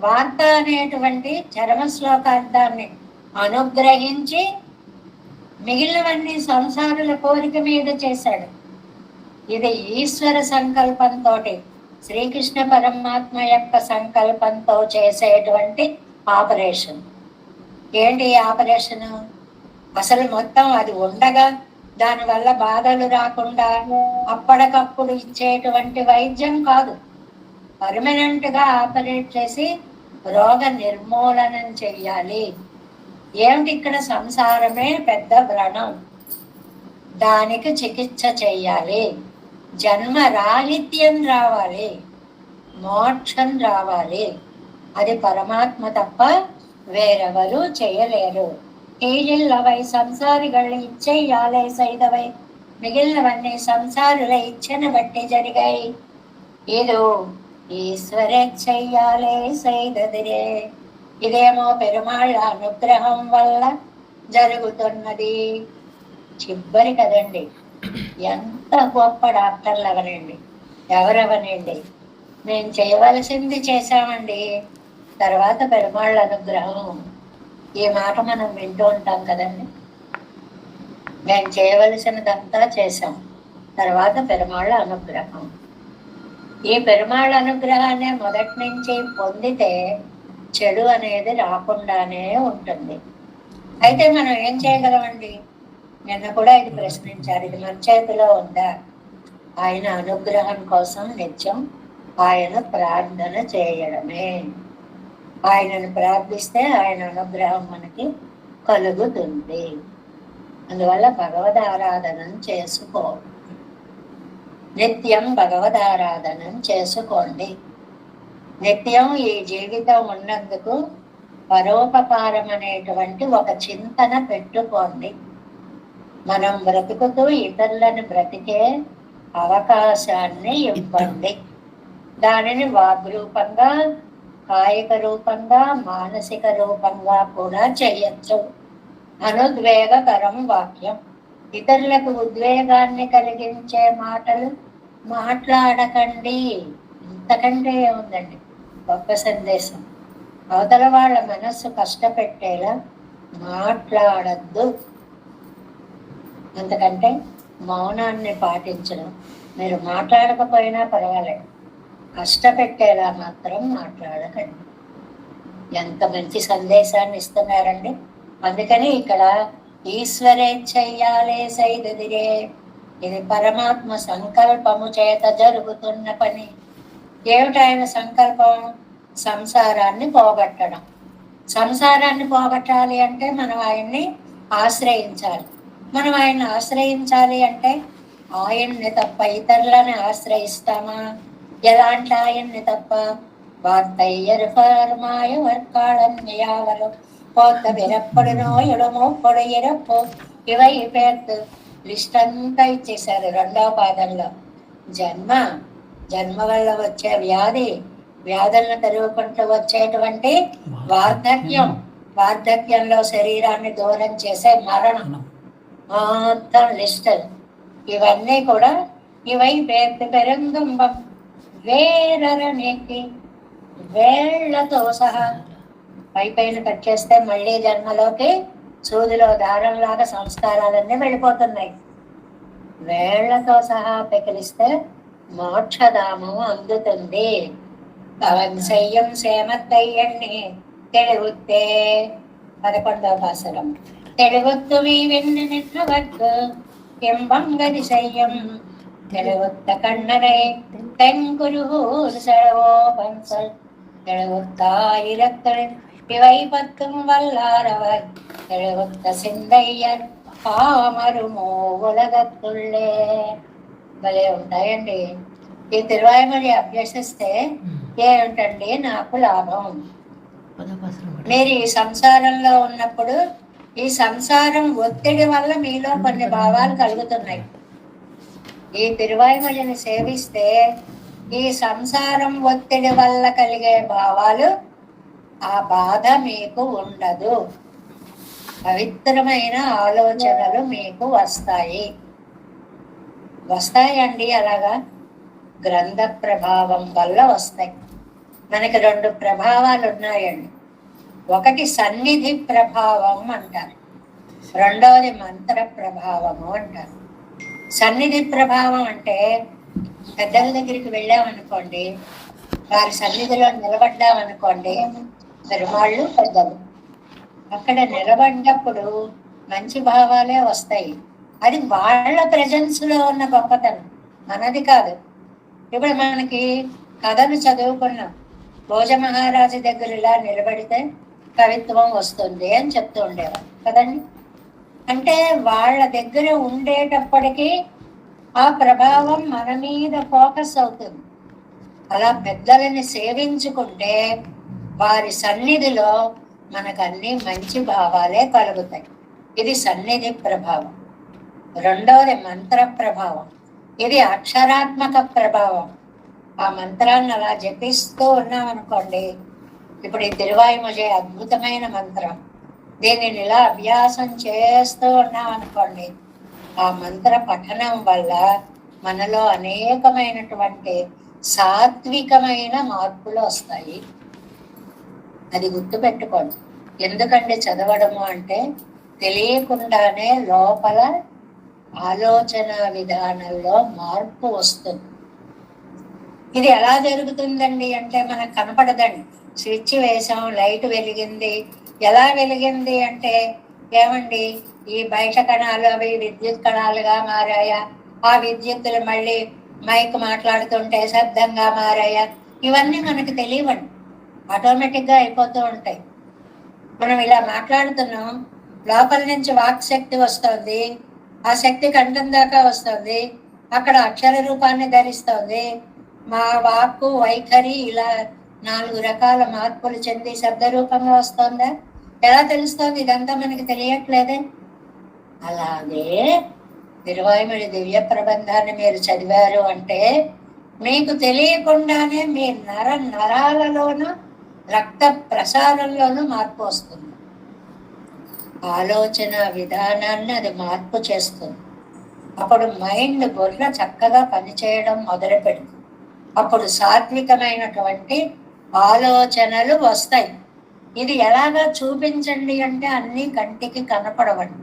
వార్త అనేటువంటి చరమ శ్లోకార్థాన్ని అనుగ్రహించి మిగిలినవన్నీ సంసారుల కోరిక మీద చేశాడు. ఇది ఈశ్వర సంకల్పంతో, శ్రీకృష్ణ పరమాత్మ యొక్క సంకల్పంతో చేసేటువంటి ఆపరేషన్. ఏంటి ఆపరేషను? అసలు మొత్తం అది ఉండగా దానివల్ల బాధలు రాకుండా అప్పటికప్పుడు ఇచ్చేటువంటి వైద్యం కాదు. పర్మనెంట్గా ఆపరేట్ చేసి రోగ నిర్మూలనం చెయ్యాలి. ఏమిటి ఇక్కడ? సంసారమే పెద్ద వ్రణం, దానికి చికిత్స చెయ్యాలి. జన్మ రాహిత్యం రావాలి, మోక్షం రావాలి. అది పరమాత్మ తప్ప వేరెవరు చేయలేరు. కీழிల్లవై సంసారిಗಳು ఇచ్చయ్యాలే సైదవై, మిగిలినవన్నీ సంసారుల ఇచ్చను బట్టి జరిగాయి. ఇది ఈశ్వరేచ్ఛయ్యాలే సైదదిరే. ఇదేమో పెరుమాళ్ళ అనుగ్రహం వల్ల జరుగుతున్నది. చిబ్బరి కదండి. ఎంత గొప్ప డాక్టర్లు అవనండి, ఎవరవనండి, మేము చేయవలసింది చేశామండి, తర్వాత పెరుమాళ్ళ అనుగ్రహం. ఈ మాట మనం వింటూ ఉంటాం కదండి. మేము చేయవలసినదంతా చేశాం, తర్వాత పెరుమాళ్ళ అనుగ్రహం. ఈ పెరుమాళ్ళ అనుగ్రహాన్ని మొదటి నుంచి పొందితే చెడు అనేది రాకుండానే ఉంటుంది. అయితే మనం ఏం చేయగలమండి? నిన్న కూడా ఇది ప్రశ్నించారు, ఇది మన చేతిలో ఉందా? ఆయన అనుగ్రహం కోసం నిత్యం ఆయన ప్రార్థన చేయడమే. ఆయనను ప్రార్థిస్తే ఆయన అనుగ్రహం మనకి కలుగుతుంది. అందువల్ల భగవద్ ఆరాధనం చేసుకోండి, నిత్యం భగవద్ ఆరాధనం చేసుకోండి. నిత్యం ఈ జీవితం ఉన్నందుకు పరోపకారం అనేటువంటి ఒక చింతన పెట్టుకోండి. మనం బ్రతుకుతూ ఇతరులను బ్రతికే అవకాశాన్ని ఇవ్వండి. దానిని వాగ్రూపంగా, కాయిక రూపంగా, మానసిక రూపంగా కూడా చేయొచ్చు. అనుద్వేగకరం వాక్యం. ఇతరులకు ఉద్వేగాన్ని కలిగించే మాటలు మాట్లాడకండి. ఇంతకంటే ఏముందండి గొప్ప సందేశం? అవతల వాళ్ళ మనస్సు కష్టపెట్టేలా మాట్లాడద్దు. అంతకంటే మౌనాన్ని పాటించడం. మీరు మాట్లాడకపోయినా పర్వాలేదు, కష్టపెట్టేలా మాత్రం మాట్లాడకండి. ఎంత మంచి సందేశాన్ని ఇస్తున్నారండి. అందుకని ఇక్కడ ఈశ్వరేచ్ఛయ్యాలే సైదదిరే. ఇది పరమాత్మ సంకల్పము చేత జరుగుతున్న పని. ఏమిటి ఆయన సంకల్పం? సంసారాన్ని పోగొట్టడం. సంసారాన్ని పోగొట్టాలి అంటే మనం ఆయన్ని ఆశ్రయించాలి. మనం ఆయన్ని ఆశ్రయించాలి అంటే ఆయన్ని తప్ప ఇతరులని ఆశ్రయిస్తామా? ఎలాంటి ఆయన్ని తప్ప? వార్తయ్యరుమాయ వర్కాళన్యావలు పోత విరప్పడునో ఎడమో పొడ ఎరప్పో ఇవై పేర్తు లిస్ట్ అంతా ఇచ్చేశారు రెండవ పాదంలో. జన్మ వల్ల వచ్చే వ్యాధి, వ్యాధులను తరుగుకుంటూ వచ్చేటువంటి వార్ధక్యం, వార్ధక్యంలో శరీరాన్ని దూరం చేసే మరణం, మొత్తం లిస్ట్. ఇవన్నీ కూడా ఇవై పెరంగంబం వేరరనేకి వేళ్లతో సహా పైపైన కట్ చేస్తే మళ్ళీ జన్మలోకి సూదిలో దారంలాగా సంస్కారాలన్నీ వెళ్ళిపోతున్నాయి. వేళ్లతో సహా పెకిలిస్తే మోక్షధామం అందుతుంది. పవన్ సయ్యం సేమత్తయ్యండి తెలుగుతే 11వ పాసరం. తెలుగుత్తు వెన్ను నిట్లవద్దు ఎంబంగది సయ్యం తెలుగుత్త కన్నడై தென்குருகூர் செலவோ பன்சல் எழுத்தாயிரத்தொழில் இவை பத்தும் வல்லாரவர் எழுத்த சிந்தையர் పామరుమో ఉలగత్తుళ్ళే. భలే ఉంటాయండి. ఈ తిరువాయిమొഴി అభ్యసిస్తే ఏమిటండి నాకు లాభం? మీరు ఈ సంసారంలో ఉన్నప్పుడు ఈ సంసారం ఒత్తిడి వల్ల మీలో కొన్ని భావాలు కలుగుతున్నాయి. ఈ తిరువాయిమొழிని సేవిస్తే ఈ సంసారం ఒత్తిడి వల్ల కలిగే భావాలు, ఆ బాధ మీకు ఉండదు. పవిత్రమైన ఆలోచనలు మీకు వస్తాయండి. అలాగా గ్రంథ ప్రభావం వల్ల వస్తాయి. మనకి 2 ప్రభావాలు ఉన్నాయండి. ఒకటి సన్నిధి ప్రభావం అంటారు, రెండవది మంత్ర ప్రభావము అంటారు. సన్నిధి ప్రభావం అంటే పెద్దల దగ్గరికి వెళ్ళామనుకోండి, వారి సన్నిధిలో నిలబడ్డామనుకోండి, పెరుమాళ్ళు పెద్దలు అక్కడ నిలబడినప్పుడు మంచి భావాలే వస్తాయి. అది వాళ్ళ ప్రెజెన్స్ లో ఉన్న గొప్పతనం, మనది కాదు. ఇప్పుడు మనకి కథను చదువుకున్నాం, భోజ మహారాజు దగ్గర ఇలా నిలబడితే కవిత్వం వస్తుంది అని చెప్తూ ఉండేవారు కదండి. అంటే వాళ్ళ దగ్గర ఉండేటప్పటికీ ఆ ప్రభావం మన మీద ఫోకస్ అవుతుంది. అలా పెద్దలని సేవించుకుంటే వారి సన్నిధిలో మనకు అన్ని మంచి భావాలే కలుగుతాయి. ఇది సన్నిధి ప్రభావం. రెండవది మంత్ర ప్రభావం. ఇది అక్షరాత్మక ప్రభావం. ఆ మంత్రాన్ని అలా జపిస్తూ ఉన్నామనుకోండి, ఇప్పుడు ఈ తిరువాయుమొజే అద్భుతమైన మంత్రం, దీనిని ఇలా అభ్యాసం చేస్తూ ఉన్నామనుకోండి, ఆ మంత్ర పఠనం వల్ల మనలో అనేకమైనటువంటి సాత్వికమైన మార్పులు వస్తాయి. అది గుర్తుపెట్టుకోండి. ఎందుకంటే చదవడము అంటే తెలియకుండానే లోపల ఆలోచన విధానంలో మార్పు వస్తుంది. ఇది ఎలా జరుగుతుందండి అంటే మనకు కనపడదండి. స్విచ్ వేసాం, లైట్ వెలిగింది. ఎలా వెలిగింది అంటే, ఏమండి ఈ బయట కణాలు అవి విద్యుత్ కణాలుగా మారాయా, ఆ విద్యుత్తులు మళ్ళీ మైక్ మాట్లాడుతుంటే శబ్దంగా మారాయా, ఇవన్నీ మనకు తెలియవండి, ఆటోమేటిక్గా అయిపోతూ ఉంటాయి. మనం ఇలా మాట్లాడుతున్నాం, లోపల నుంచి వాక్ శక్తి వస్తుంది, ఆ శక్తి కంఠం దాకా వస్తుంది, అక్కడ అక్షర రూపాన్ని ధరిస్తుంది. మా వాక్కు వైఖరి ఇలా 4 రకాల మార్పులు చెంది శబ్ద రూపంగా వస్తుందా? ఎలా తెలుస్తుంది? ఇదంతా మనకి తెలియట్లేదే. అలాగే తిరువాయుమొഴി దివ్య ప్రబంధాన్ని మీరు చదివారు అంటే మీకు తెలియకుండానే మీ నరాలలోనూ రక్త ప్రసారంలోనూ మార్పు వస్తుంది. ఆలోచన విధానాన్ని అది మార్పు చేస్తుంది. అప్పుడు మైండ్ బుర్ర చక్కగా పనిచేయడం మొదలు పెడుతుంది. అప్పుడు సాత్వికమైనటువంటి ఆలోచనలు వస్తాయి. ఇది ఎలాగా చూపించండి అంటే అన్నీ కంటికి కనపడవండి.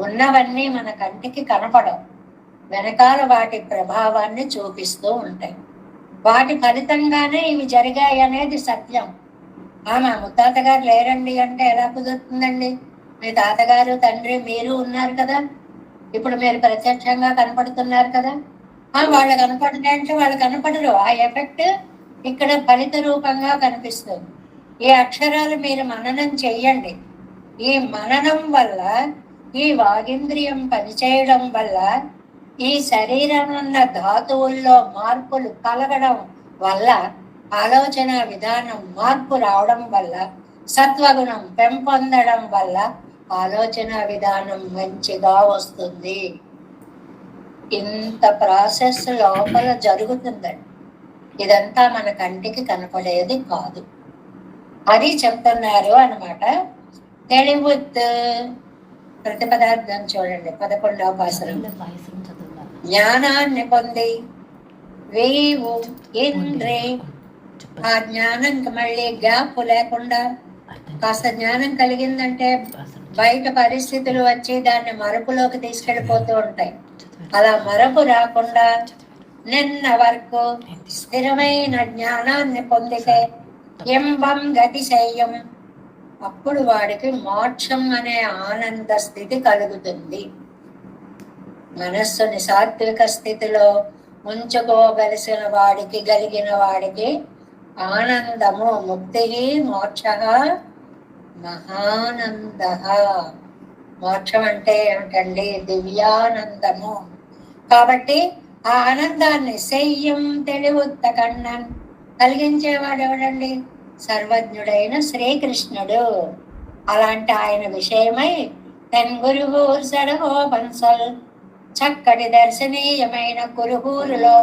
ఉన్నవన్నీ మన కంటికి కనపడవు, వెనకాల వాటి ప్రభావాన్ని చూపిస్తూ ఉంటాయి. వాటి ఫలితంగానే ఇవి జరిగాయి అనేది సత్యం. మా ముత్తాత గారు లేరండి అంటే ఎలా కుదురుతుందండి? మీ తాతగారు, తండ్రి, మీరు ఉన్నారు కదా, ఇప్పుడు మీరు ప్రత్యక్షంగా కనపడుతున్నారు కదా. వాళ్ళు కనపడలే అంటే వాళ్ళు కనపడరు. ఆ ఎఫెక్ట్ ఇక్కడ ఫలిత రూపంగా కనిపిస్తుంది. ఈ అక్షరాలు మీరు మననం చెయ్యండి. ఈ మననం వల్ల, ఈ వాగింద్రియం పనిచేయడం వల్ల, ఈ శరీరం ఉన్న ధాతువుల్లో మార్పులు కలగడం వల్ల, ఆలోచన విధానం మార్పు రావడం వల్ల, సత్వగుణం పెంపొందడం వల్ల ఆలోచన విధానం మంచిగా వస్తుంది. ఇంత ప్రాసెస్ లోపల జరుగుతుందండి. ఇదంతా మన కంటికి కనపడేది కాదు. అది చెప్తున్నారు అన్నమాట. తెలివిత్ ప్రతిపదార్థం చూడండి, 11వ పాసురం. జ్ఞానాన్ని పొంది వేవు ఇంద్రే, ఆ జ్ఞానంకి మళ్ళీ గ్యాప్ లేకుండా కాస్త జ్ఞానం కలిగిందంటే బయట పరిస్థితులు వచ్చి దాన్ని మరపులోకి తీసుకెళ్ళిపోతూ ఉంటాయి. అలా మరపు రాకుండా నిన్న వరకు స్థిరమైన జ్ఞానాన్ని పొందితే ఎంబం గతిశయ్యం, అప్పుడు వాడికి మోక్షం అనే ఆనంద స్థితి కలుగుతుంది. మనస్సుని సాత్విక స్థితిలో ఉంచుకోగలిసిన వాడికి, కలిగిన వాడికి ఆనందము, ముక్తి మోక్ష మహానంద. మోక్షం అంటే ఏమిటండి? దివ్యానందము. కాబట్టి ఆ ఆనందాన్ని శయ్యం తెలివుత్త కണ്ണన్ కలిగించేవాడు ఎవడండి? సర్వజ్ఞుడైన శ్రీకృష్ణుడు. అలాంటి ఆయన విషయమై తెన్గురుహూర్ సడహో బన్సల్, చక్కటి దర్శనీయమైన కురుహూరులో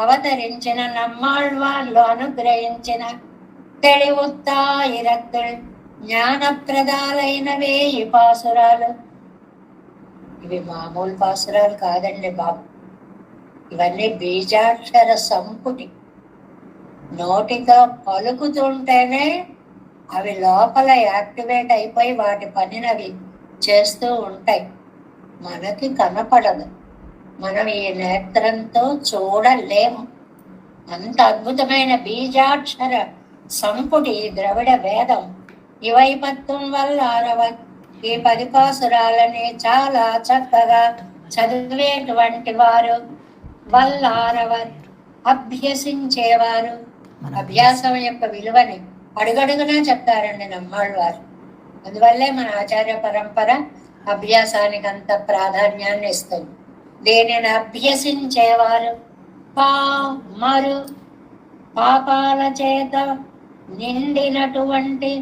అవతరించిన నమ్మాళ్వాళ్ళు అనుగ్రహించిన తెలివుత్తాయిరత్తుల్ జ్ఞానప్రదాలైన వేయి పాసురాలు. ఇవి మామూలు పాసురాలు కాదండి బాబు, ఇవన్నీ బీజాక్షర సంపుటి. నోటితో పలుకుతుంటేనే అవి లోపల యాక్టివేట్ అయిపోయి వాటి పనినవి చేస్తూ ఉంటాయి. మనకి కనపడదు, మనం ఈ నేత్రంతో చూడలేము. అంత అద్భుతమైన బీజాక్షర సంపుటి ద్రవిడ వేదం ఇవైపత్వం వల్ల ఈ 10 పాసురాలని చాలా చక్కగా చదివేటువంటి వారు వల్లారవర్ అభ్యసించేవారు. అభ్యాసం యొక్క విలువని అడుగడుగునా చెప్తారండి నమ్మాళ్ళు వారు. అందువల్లే మన ఆచార్య పరంపర అభ్యాసానికి అంత ప్రాధాన్యాన్ని ఇస్తుంది. దీనిని అభ్యసించేవారు మరు పాపాల చేత నిండినటువంటి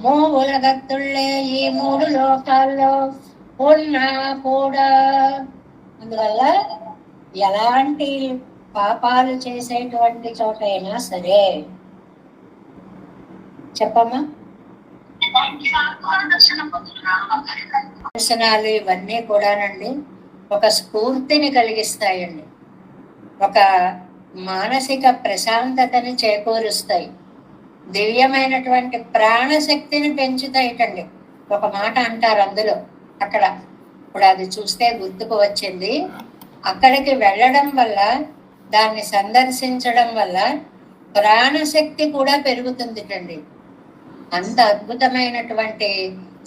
మూలగత్తుళ్ళే ఈ 3 లోకాల్లో ఉన్నా కూడా. అందువల్ల ఎలాంటి పాపాలు చేసేటువంటి చోటైనా సరే చెప్పమ్మా, దర్శనాలు ఇవన్నీ కూడానండి ఒక స్ఫూర్తిని కలిగిస్తాయండి, ఒక మానసిక ప్రశాంతతని చేకూరుస్తాయి, దివ్యమైనటువంటి ప్రాణశక్తిని పెంచుతాయిటండి. ఒక మాట అంటారు అందులో, అక్కడ ఇప్పుడు అది చూస్తే గుర్తుకు వచ్చింది. అక్కడికి వెళ్ళడం వల్ల, దాన్ని సందర్శించడం వల్ల ప్రాణశక్తి కూడా పెరుగుతుందిటండి. అంత అద్భుతమైనటువంటి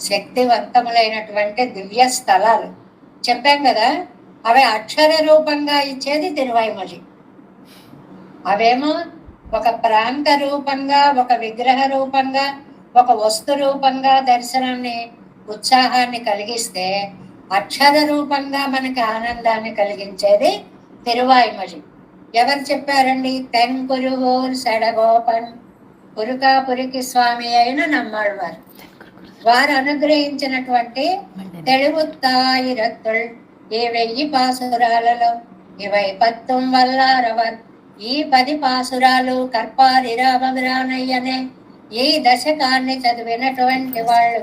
శక్తివంతములైనటువంటి దివ్య స్థలాలు చెప్పాం కదా. అవి అక్షర రూపంగా ఇచ్చేది తిరువైమలి. అవేమో ఒక ప్రాంత రూపంగా, ఒక విగ్రహ రూపంగా, ఒక వస్తు రూపంగా దర్శనాన్ని, ఉత్సాహాన్ని కలిగిస్తే, అక్షర రూపంగా మనకి ఆనందాన్ని కలిగించేది తిరువాయిమలి. ఎవరు చెప్పారండి? తెన్కురువూర్ సెడగోపన్ పురుకాపురికి స్వామి అయిన నమ్మాళ్వారు. వారు అనుగ్రహించినటువంటి తెలుగుత్తాయిరత్తుల్ ఈ 1000 పాసురాలలో ఇవై పత్తం వల్లారవర్ ఈ 10 పాసురాలు కర్పారి రామవిరానయ్యనే ఈ దశకాన్ని చదివినటువంటి వాళ్ళు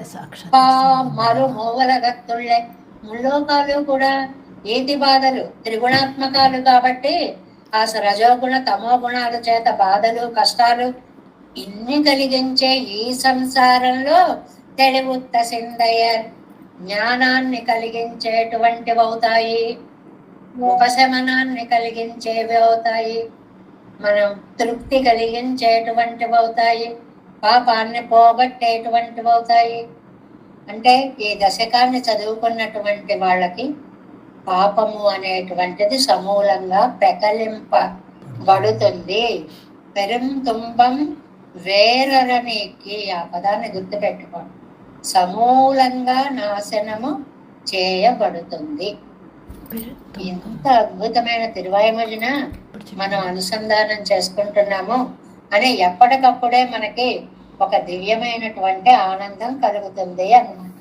మరు మూలగత్తుళ్ళే. ముల్లోకాలు కూడా ఈతి బాధలు త్రిగుణాత్మకాలు కాబట్టి ఆ రజోగుణ తమో గుణాల చేత బాధలు కష్టాలు ఇన్ని కలిగించే ఈ సంసారంలో తెలివుత్త సిందయ్యర్ జ్ఞానాన్ని కలిగించేటువంటివి అవుతాయి, ఉపశమనాన్ని కలిగించేవి అవుతాయి, మనం తృప్తి కలిగించేటువంటివి అవుతాయి, పాపాన్ని పోగొట్టేటువంటివి అవుతాయి. అంటే ఈ దశకాన్ని చదువుకున్నటువంటి వాళ్ళకి పాపము అనేటువంటిది సమూలంగా ప్రకలింపబడుతుంది. పెరుంతుంబం వేరరనికి, ఆ పదాన్ని గుర్తుపెట్టుకోండి, సమూలంగా నాశనము చేయబడుతుంది. ఎంత అద్భుతమైన తిరువాయిమలిన మనం అనుసంధానం చేసుకుంటున్నాము అని ఎప్పటికప్పుడే మనకి ఒక దివ్యమైనటువంటి ఆనందం కలుగుతుంది అన్నమాట.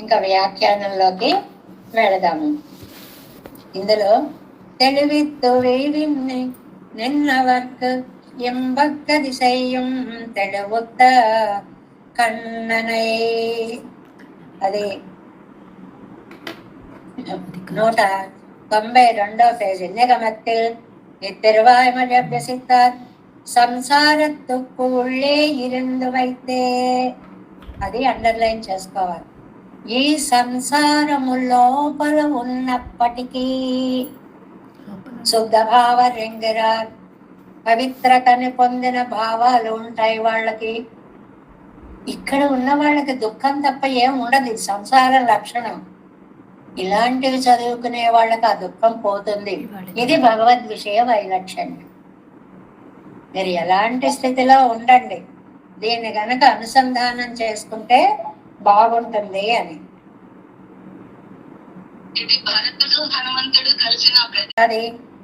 ఇంకా వ్యాఖ్యానంలోకి వెళదాము. ఇందులో தெளிவித்து வெய்வின்னை நின்னவர்க்கு எம்பக்கதி செய்யும் தெளிவுத்த కన్ననై, అది 192వ పేజీ. నిగమத்தில் இத்திருவாய்மொழி அபியசித்தார் సంసారத்துக்கு உள்ளே ఇருந்து వైతే, అది అండర్లైన్ చేసుకోవాలి. ఈ సంసారము లోపల ఉన్నప్పటికీ శుద్ధ భావ రింగిరార్ పవిత్రతని పొందిన భావాలు ఉంటాయి వాళ్ళకి. ఇక్కడ ఉన్న వాళ్ళకి దుఃఖం తప్ప ఏం ఉండదు, సంసార లక్షణం. ఇలాంటివి చదువుకునే వాళ్ళకి ఆ దుఃఖం పోతుంది. ఇది భగవద్ విషయ వైలక్షణ్యం. మీరు ఎలాంటి స్థితిలో ఉండండి, దీన్ని గనక అనుసంధానం చేసుకుంటే బాగుంటుంది అని. అది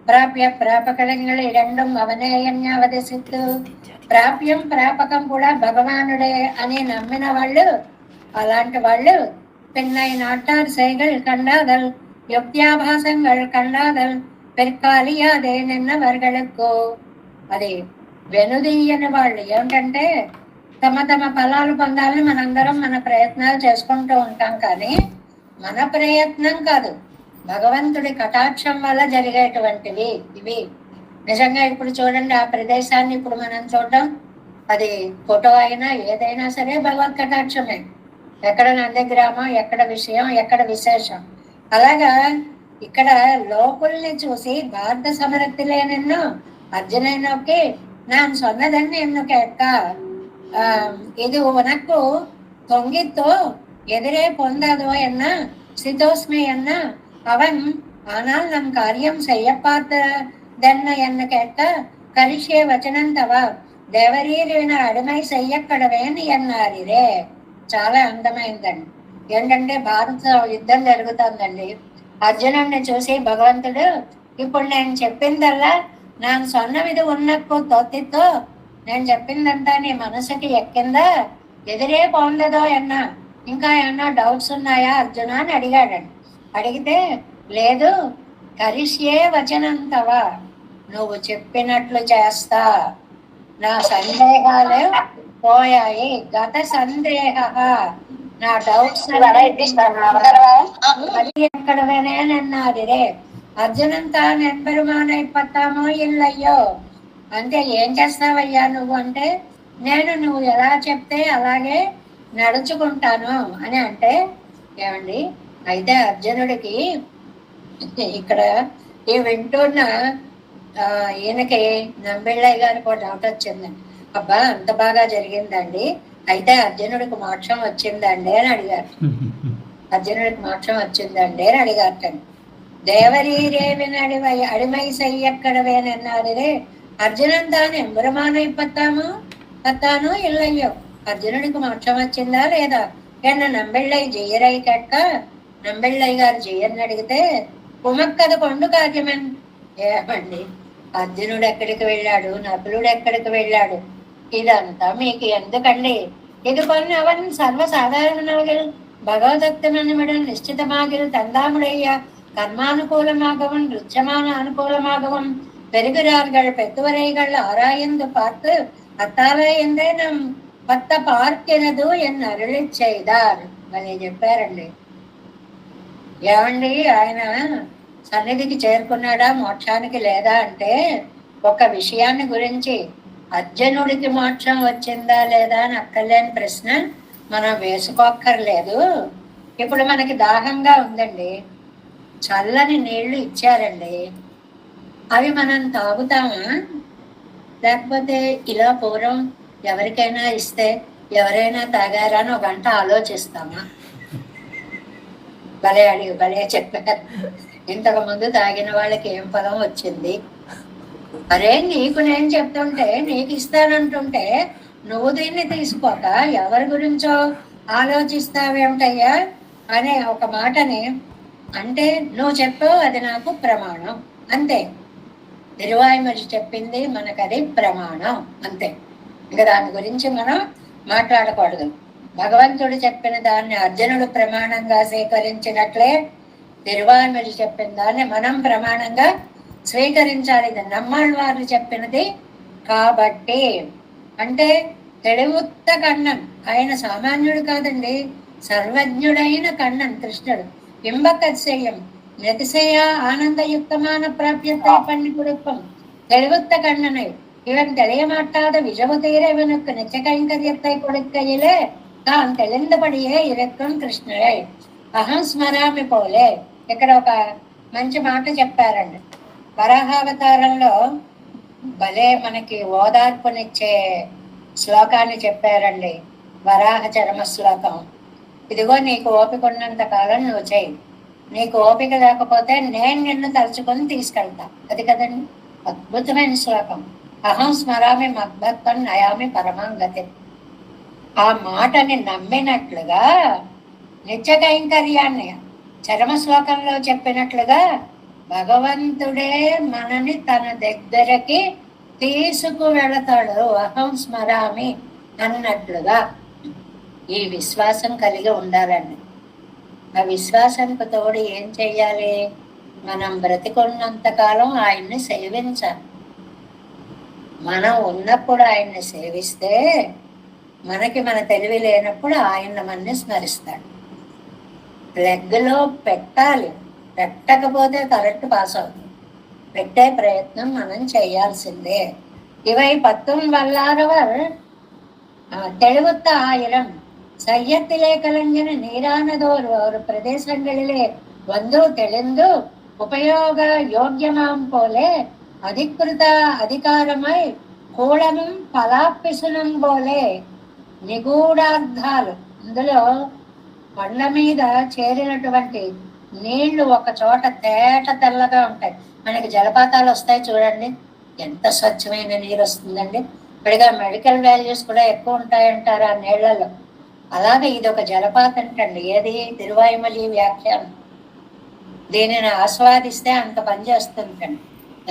ప్రాప్య ప్రాపకళంగా ఈ రెండం అవనేయన్యావదసిత్తు. ప్రాప్యం ప్రాపకం కూడా భగవానుడే అని నమ్మిన వాళ్ళు, అలాంటి వాళ్ళు பின்னை நாட்டார் செய்கள் கண்டாதல் யுக்தியாபாசங்கள் கண்டாதல் பிற்காலியாదే నిన్నవర్గలకు. అది వెనుదీయని వాళ్ళు ఏమిటంటే తమ తమ ఫలాలు పొందాలని మనందరం మన ప్రయత్నాలు చేసుకుంటూ ఉంటాం, కానీ మన ప్రయత్నం కాదు, భగవంతుడి కటాక్షం వల్ల జరిగేటువంటివి ఇవి. నిజంగా ఇప్పుడు చూడండి, ఆ ప్రదేశాన్ని ఇప్పుడు మనం చూడడం, అది ఫోటో అయినా ఏదైనా సరే భగవత్ కటాక్షమే. ఎక్కడ నందిగ్రామం, ఎక్కడ విషయం, ఎక్కడ విశేషం. అలాగా ఇక్కడ లోకుల్ని చూసి భారత సమరక్తిలే నిన్ను అర్జునైనకి நான் சொன்னதன்னு என்ன கேட்கா ಇದು ಉನಕ್ಕು ತೊಂಗಿತ್ತು ಎದುರೇ ಪೊಂದದೋ ಎನ್ನ சிதோஸ்மி என்ன அவன். ஆனால் நம் காரியம் செய்யப்பார்த்ததென்ன என்ன கேட்க కరిషే వచనంతవ దేవరీరిన అడిమై చెయ్యక్కడవేని అన్నారిరే. చాలా అందమైందండి. ఏంటంటే భారత యుద్ధం జరుగుతుందండి. అర్జునుడిని చూసి భగవంతుడు, ఇప్పుడు నేను చెప్పిందల్లా ನಾನು సొన్నవిది ఉన్నక్కు తోతితో నేను చెప్పిందంతా నీ మనసుకి ఎక్కిందా, ఎదురే పోందదో అన్నా, ఇంకా ఏమన్నా డౌట్స్ ఉన్నాయా అర్జున అని అడిగాడండి. అడిగితే లేదు, కరిష్యే వచనంతవా, నువ్వు చెప్పినట్లు చేస్తా, నా సందేహాలు పోయాయి, గత సందేహ, నా డౌట్స్ ఎక్కడవేనేనన్నాదిరే. అర్జునం తాను ఎంబెరుమానైపోతామో ఇల్లయ్యో, అంటే ఏం చేస్తావయ్యా నువ్వు అంటే, నువ్వు ఎలా చెప్తే అలాగే నడుచుకుంటాను అని అంటే. ఏమండి, అయితే అర్జునుడికి ఇక్కడ ఈ వింటున్న ఈయనకి నంబిళ్ళయ్య గారికి ఒక డౌట్ వచ్చిందండి. అబ్బా అంత బాగా జరిగిందండి, అయితే అర్జునుడికి మోక్షం వచ్చిందండి అని అడిగారు. అర్జునుడికి మోక్షం వచ్చిందండి అని అడిగారటండి. దేవరీరేవిని అడిమై చెయ్యక్కడవేనన్నారే. అర్జునన్ తాను ఎంబురమానైపోతాను ఇల్లయ్యో, అర్జునుడికి మోక్షం వచ్చిందా లేదా ఎన్న నంబిళ్ళయ్య జయ్యరై కట్క. నంబిళ్ళయ్య గారు జయ్యని అడిగితే కుమక్కద కొండు కార్యమన్. ఏమండి, అర్జునుడు ఎక్కడికి వెళ్ళాడు, నకులుడు ఎక్కడికి వెళ్ళాడు, ఇదంతా మీకు ఎందుకండి? ఇది కొన్ని అవన్ సర్వసాధారణాగిల్ భగవதத்தனமிடம் நிశ్చిதமாகில் தந்தாமுடைய கர்மானுகூலமாகவும் ருச்சமான அனுகூலமாகவும் பெறுகிறார்கள் பெத்துவரைகள் ஆராய்ந்து பார்த்து అత్తావే ఎందే నమ్ పత్త పార్కినదు ఎన్ అరుళి చేయదార్ అని చెప్పారండి. ఏమండి, ఆయన సన్నిధికి చేరుకున్నాడా, మోక్షానికి లేదా అంటే ఒక విషయాన్ని గురించి, అర్జునుడికి మోక్షం వచ్చిందా లేదా అని అక్కర్లేని ప్రశ్న మనం వేసుకోక్కర్లేదు. ఇప్పుడు మనకి దాహంగా ఉందండి, చల్లని నీళ్లు ఇచ్చారండి, అవి మనం తాగుతామా? లేకపోతే ఇలా పూర్వం ఎవరికైనా ఇస్తే ఎవరైనా తాగారా అని ఒక గంట ఆలోచిస్తామా? భలే చెప్పారు. ఇంతకు ముందు తాగిన వాళ్ళకి ఏం ఫలం వచ్చింది? అరే, నీకు నేను చెప్తుంటే, నీకు ఇస్తానంటుంటే నువ్వు దీన్ని తీసుకోక ఎవరి గురించో ఆలోచిస్తావేమిటయ్యా అనే ఒక మాటని అంటే, నువ్వు చెప్పావు అది నాకు ప్రమాణం అంతే. తిరువాయిమరి చెప్పింది మనకు అది ప్రమాణం అంతే. ఇంకా దాని గురించి మనం మాట్లాడకూడదు. భగవంతుడు చెప్పిన దాన్ని అర్జునుడు ప్రమాణంగా స్వీకరించినట్లే తిరువాయిమరి చెప్పిన దాన్ని మనం ప్రమాణంగా స్వీకరించాలి. ఇది నమ్మాళ్ళవారు చెప్పినది కాబట్టి. అంటే తెలివుత్త కണ്ണన్, ఆయన సామాన్యుడు కాదండి, సర్వజ్ఞుడైన కண்ணన్ కృష్ణుడు. బింబకత్సేయం நிதிசையா ஆனந்தயுக்தமான பிராபியத்தை பண்ணி கொடுப்போம் தெளிவுத்த கண்ணனை. இவன் தெளியமாட்டாத விஜவதீர இவனுக்கு நிச்ச கைங்கரியத்தை கொடுக்கையிலே தான் தெளிந்தபடியே இருக்கும் కృష్ణుడే. అహం స్మరామి పోలే. ఇక్కడ ఒక మంచి మాట చెప్పారండి. వరాహావతారంలో భలే మనకి ఓదార్పునిచ్చే శ్లోకాన్ని చెప్పారండి. వరాహ చరమ శ్లోకం. ఇదిగో నీకు ఓపిక ఉన్నంత కాలం నువ్వు చెయ్యి, నీకు ఓపిక లేకపోతే నేను నిన్ను తలుచుకొని తీసుకెళ్తా. అది కదండి అద్భుతమైన శ్లోకం. అహం స్మరామి మద్భక్తం నయామి పరమాంగతి. ఆ మాటని నమ్మినట్లుగా నిత్య కైంకర్యాన్ని చరమ శ్లోకంలో చెప్పినట్లుగా భగవంతుడే మనని తన దగ్గరకి తీసుకు వెళతాడు. అహం స్మరామి అన్నట్లుగా ఈ విశ్వాసం కలిగి ఉండాలండి. ఆ విశ్వాసానికి తోడు ఏం చెయ్యాలి? మనం బ్రతికున్నంత కాలం ఆయన్ని సేవించాలి. మనం ఉన్నప్పుడు ఆయన్ని సేవిస్తే మనకి మన తెలివి లేనప్పుడు ఆయన మనని స్మరిస్తాడు. లెగ్గులో పెట్టాలి, పెట్టకపోతే కరెక్ట్ పాస్ అవుతుంది. పెట్టే ప్రయత్నం మనం చేయాల్సిందే. இவை 10 வல்லாரவர் தெளிவுத்த 1000 சையத்திலே கலைஞன நீரானதோர் ஒரு பிரதேசங்களிலே வந்து தெளிந்து உபயோக யோக்கியமாம் போலே அதிகிருத அதிகாரமாய் கூளமும் பலாப்பிசுனம் போலே నిగూఢార్థాలు. అందులో కొండ మీద చేరినటువంటి నీళ్లు ఒక చోట తేట తెల్లగా ఉంటాయి. మనకి జలపాతాలు వస్తాయి చూడండి, ఎంత స్వచ్ఛమైన నీరు వస్తుందండి. ఇప్పటిగా మెడికల్ వాల్యూస్ కూడా ఎక్కువ ఉంటాయంటారు ఆ నీళ్లలో. అలాగే ఇది ఒక జలపాతం అండి. ఏది? తిరువాయుమలి వ్యాఖ్యానం. దీనిని ఆస్వాదిస్తే అంత పని చేస్తుంటండి.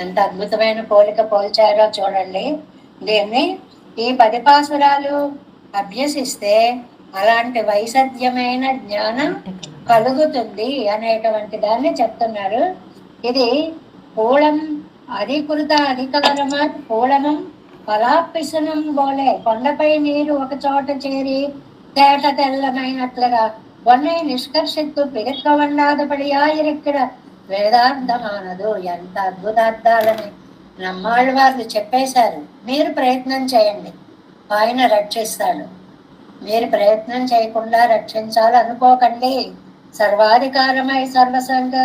ఎంత అద్భుతమైన పోలిక పోల్చారో చూడండి. దీన్ని ఈ 10 పాసురాలు అభ్యసిస్తే అలాంటి వైసద్యమైన జ్ఞానం కలుగుతుంది అనేటువంటి దాన్ని చెప్తున్నారు. ఇది పూలం అధికృత అధికారమా పూలనం పలాపిసనం బోలే. కొండపై నీరు ఒక చోట చేరి తేట తెల్లమైనట్లుగా ಒನ್ನೆ ನಿಷ್ಕರ್ಷಿತ್ತು ಪಿಗತ್ಕೊಂಡಾದಪಡಿಯಾ ఇరిక్కడ వేదార్థమానదు. ఎంత అద్భుతార్థాలని నమ్మాళ్ళవాళ్ళు చెప్పేశారు. మీరు ప్రయత్నం చేయండి, ఆయన రక్షిస్తాడు. మీరు ప్రయత్నం చేయకుండా రక్షించాలనుకోకండి. సర్వాధికారమై సర్వసంగ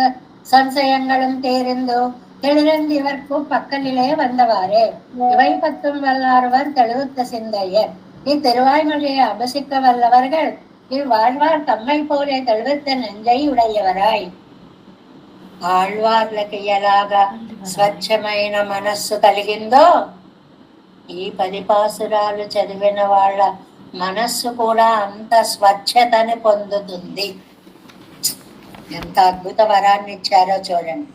సంశయంగళం తేరిందు தெளிரந்து இவர்க்கு பக்கலிலே வந்தவாறே இவை 10 வல்லார்வர் தெளிவுத்த சிந்தையர். இத்திருவாய்மொழியை அபசிக்க வல்லவர்கள் இவ்வாழ்வார் தம்மை போலே தெளிவுத்த நெஞ்சை உடையவராய். ఆళ్వార్లకి ఎలాగా స్వచ్ఛమైన మనస్సు కలిగిందో ఈ 10 పాసురాలు చదివిన వాళ్ళ మనస్సు కూడా అంత స్వచ్ఛతని పొందుతుంది. ఎంత అద్భుత వరాన్ని ఇచ్చారో చూడండి.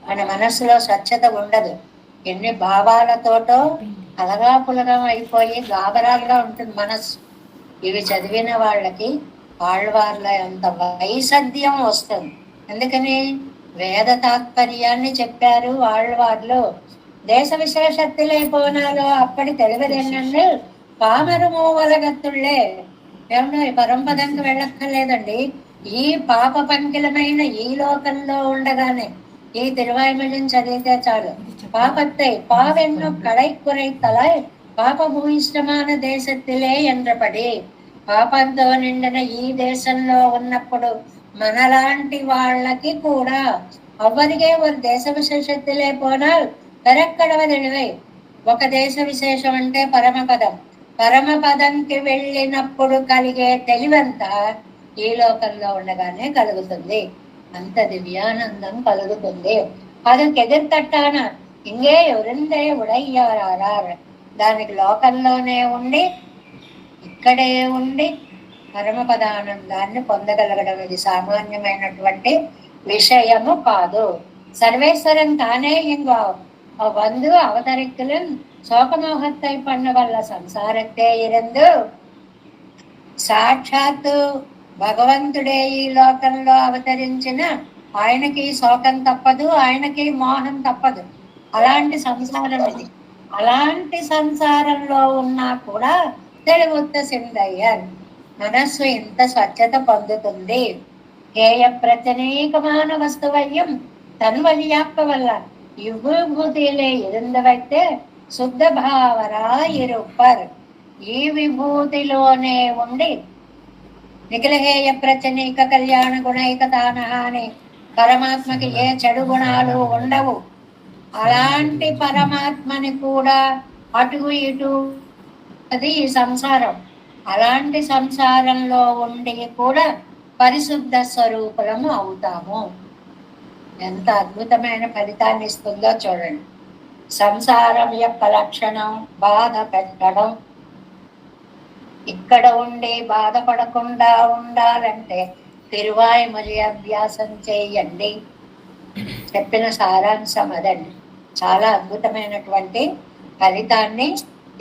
మన మనస్సులో స్వచ్ఛత ఉండదు. ఎన్ని భావాలతోటో అలగా పులగం అయిపోయి గాబరాలుగా ఉంటుంది మనస్సు. ఇవి చదివిన వాళ్ళకి ఆళ్వార్ల అంత వైసద్యం వస్తుంది. అందుకని వేద తాత్పర్యాన్ని చెప్పారు ఆళ్వార్లు. దేశ విశేషత్తులే పోనాలో అప్పటి తెలివిదెన్నండి పామరు మూవలగత్తుళ్లే. ఏమన్నా పరంపదంకి వెళ్ళక్కర్లేదండి. ఈ పాప పంకిలమైన ఈ లోకంలో ఉండగానే ఈ తిరువాయుమలిని చదివితే చాలు. పాపத்தை பாவென்னு கடை குறைத்தலாய் పాప భూయిష్టமான దేశத்திலே என்றபடி పాపంతో నిండిన ఈ దేశంలో ఉన్నప్పుడు మనలాంటి వాళ్ళకి కూడా అవ్వదిగే ఒక దేశ విశేషత్తులే పోనాల్ పెరక్కడవదిలివై. ఒక దేశ విశేషం అంటే పరమపదం. పరమపదంకి వెళ్ళినప్పుడు కలిగే తెలివంతా ఈ లోకంలో ఉండగానే కలుగుతుంది. అంత దివ్యానందం కలుగుతుంది. அதுக்கு ఎదురుతట్టాన ఇంగే ఎవరిందే ఉడయ్యారార్. దానికి లోకంలోనే ఉండి ఇక్కడే ఉండి పరమపదానందాన్ని పొందగలగడం ఇది సామాన్యమైనటువంటి విషయము కాదు. సర్వేశ్వరన్ తానే ఇంకో வந்து அவதரிக்கலும் சோகமோகத்தை பண்ண வல்ல సంసారத்தை ఇరందు సాక్షాత్తు భగవంతుడే ఈ లోకంలో అవతరించిన ఆయనకి శోకం తప్పదు, ఆయనకి మోహం తప్పదు. అలాంటి సంసారం ఇది. అలాంటి సంసారంలో ఉన్నా కూడా తెలివుత్త సిందయ్యర్ మనస్సు ఇంత స్వచ్ఛత పొందుతుంది. హేయ ప్రత్యేకமான వస్తువయ్యం తన్వలియాప్ప వల్ల విభూతిలే ఇరుందవైతే శుద్ధ భావరా ఇరుప్పర్. ఈ విభూతిలోనే ఉండి నిఖిలహేయ ప్రత్యేక కళ్యాణ గుణైక తానహాని పరమాత్మకి ఏ చెడు గుణాలు ఉండవు. అలాంటి పరమాత్మని కూడా అటు ఇటు అది ఈ సంసారం. అలాంటి సంసారంలో ఉండి కూడా పరిశుద్ధ స్వరూపులము అవుతాము. ఎంత అద్భుతమైన ఫలితాన్ని ఇస్తుందో చూడండి. సంసారం యొక్క లక్షణం బాధ పెట్టడం. ఇక్కడ ఉండి బాధపడకుండా ఉండాలంటే తిరువాయుమలి అభ్యాసం చేయండి. చెప్పిన సారాంశం అదండి. చాలా అద్భుతమైనటువంటి ఫలితాన్ని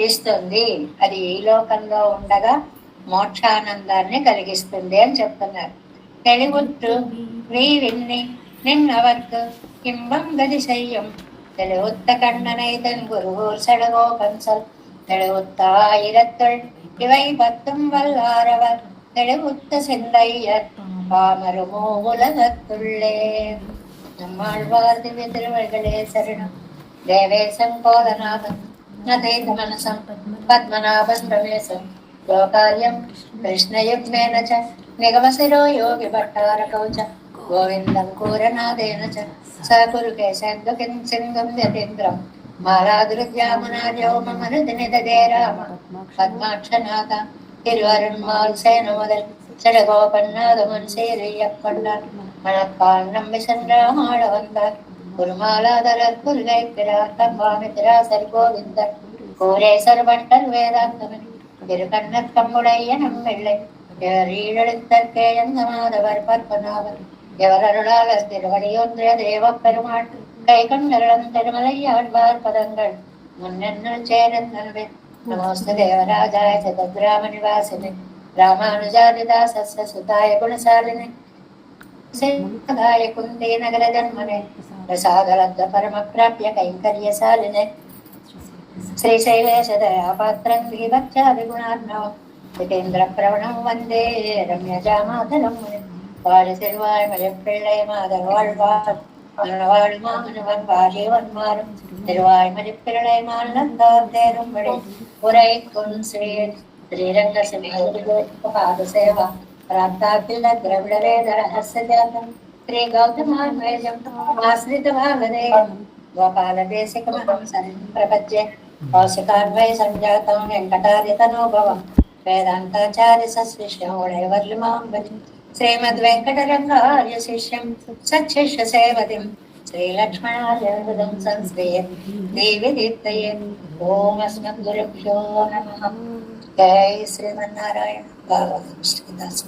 ఇస్తుంది. అది ఈ లోకంలో ఉండగా మోక్షానందాన్ని కలిగిస్తుంది అని చెప్తున్నారు. తెలివుత్తు వీరిన్ని నిన్నవర్కు కింబం గది శయ్యం தெளிவுத்த கண்ணனைதன் குருகூர் செடகோ கன்சல் தெளிவுத்தாயிரத்துள் இவை 10 வல்லாரவர் தெளிவுத்த சிந்தையர் பாமருமோ உலகத்துள்ளே. நம்மாழ்வார் திவ்ய திருவடிகளே சரணம். தேவேசம் கோதநாதம் நதேத் மனசம் பத்மநாபம் பிரவேசம் யோகாரியம் கிருஷ்ணயுக்மேன ச நிகமசிரோ யோகி பட்டாரகௌ ச గోవిందం కూరనాదేన చ సకురుకే సందుకిం సింధుం యతీంద్రం మాలాదృద్యామునార్యో మమ హృది నిదదే రామ పద్మాక్షనాథ திருவருண்மால் சேன முதல் சடகோபன்னாதமன் சேரையப்பண்டார் மணக்கால் நம்பி சென்றாட வந்தார் குருமாலாதரர் குருகை பிறார் தம்பாமி திராசர் கோவிந்தர் கோரேசர் பட்டர் வேதாந்தமன் திருக்கண்ணத் தம்முடைய நம்மிள்ளை ஈழெழுத்தற்கே எந்த மாதவர் பற்பனாவர் எவரருளாளர் திருவடியொன்றிய தேவ பெருமாள் கை கொண்டருளம் திருமலை ஆழ்வார் பதங்கள் முன்னென்னல் சேரன் நல்வேன் नमोस्तु देवराजाय जगद्राम निवासिने रामानुजादिदासस्य सुताय गुणशालिने सिद्धाय कुन्ती नगर जन्मने प्रसादलब्ध परम प्राप्य कैङ्कर्यशालिने श्रीशैलेशदयापात्रं दीभक्त्यादिगुणार्णवं जितेन्द्र प्रवणं वन्दे रम्यजामातरं मुनिं वाळि तिरुवाय मलैपिळ्ळै माधव வாழ்வார் மணவாள் மாமனவன் வாரியவன்மாரும் திருவாய் மதிப்பிரளை மாநந்தார் தேரும்படி உரைக்கும் ஸ்ரீரங்க சிம்ஹ சேவா प्राप्ताखिल द्रविडवेद रहस्यजातं श्री गौतमान्वयं आश्रितभागदे गोपालदेशिकमहं सरिं प्रपद्ये कौशिकान्वय संजातं वेङ्कटादितनोभवं वेदान्ताचार्य सशिष्यं वैवर्लिमां भजे श्रीमद्वेङ्कटरङ्गार्य शिष्यं सच्छिष्य सेवतिं श्रीलक्ष्मणार्यं संश्रिये देवी दीप्तये ॐ अस्मद्गुरुभ्यो नमः जय श्रीमन्नारायण भागवतं श्रीदास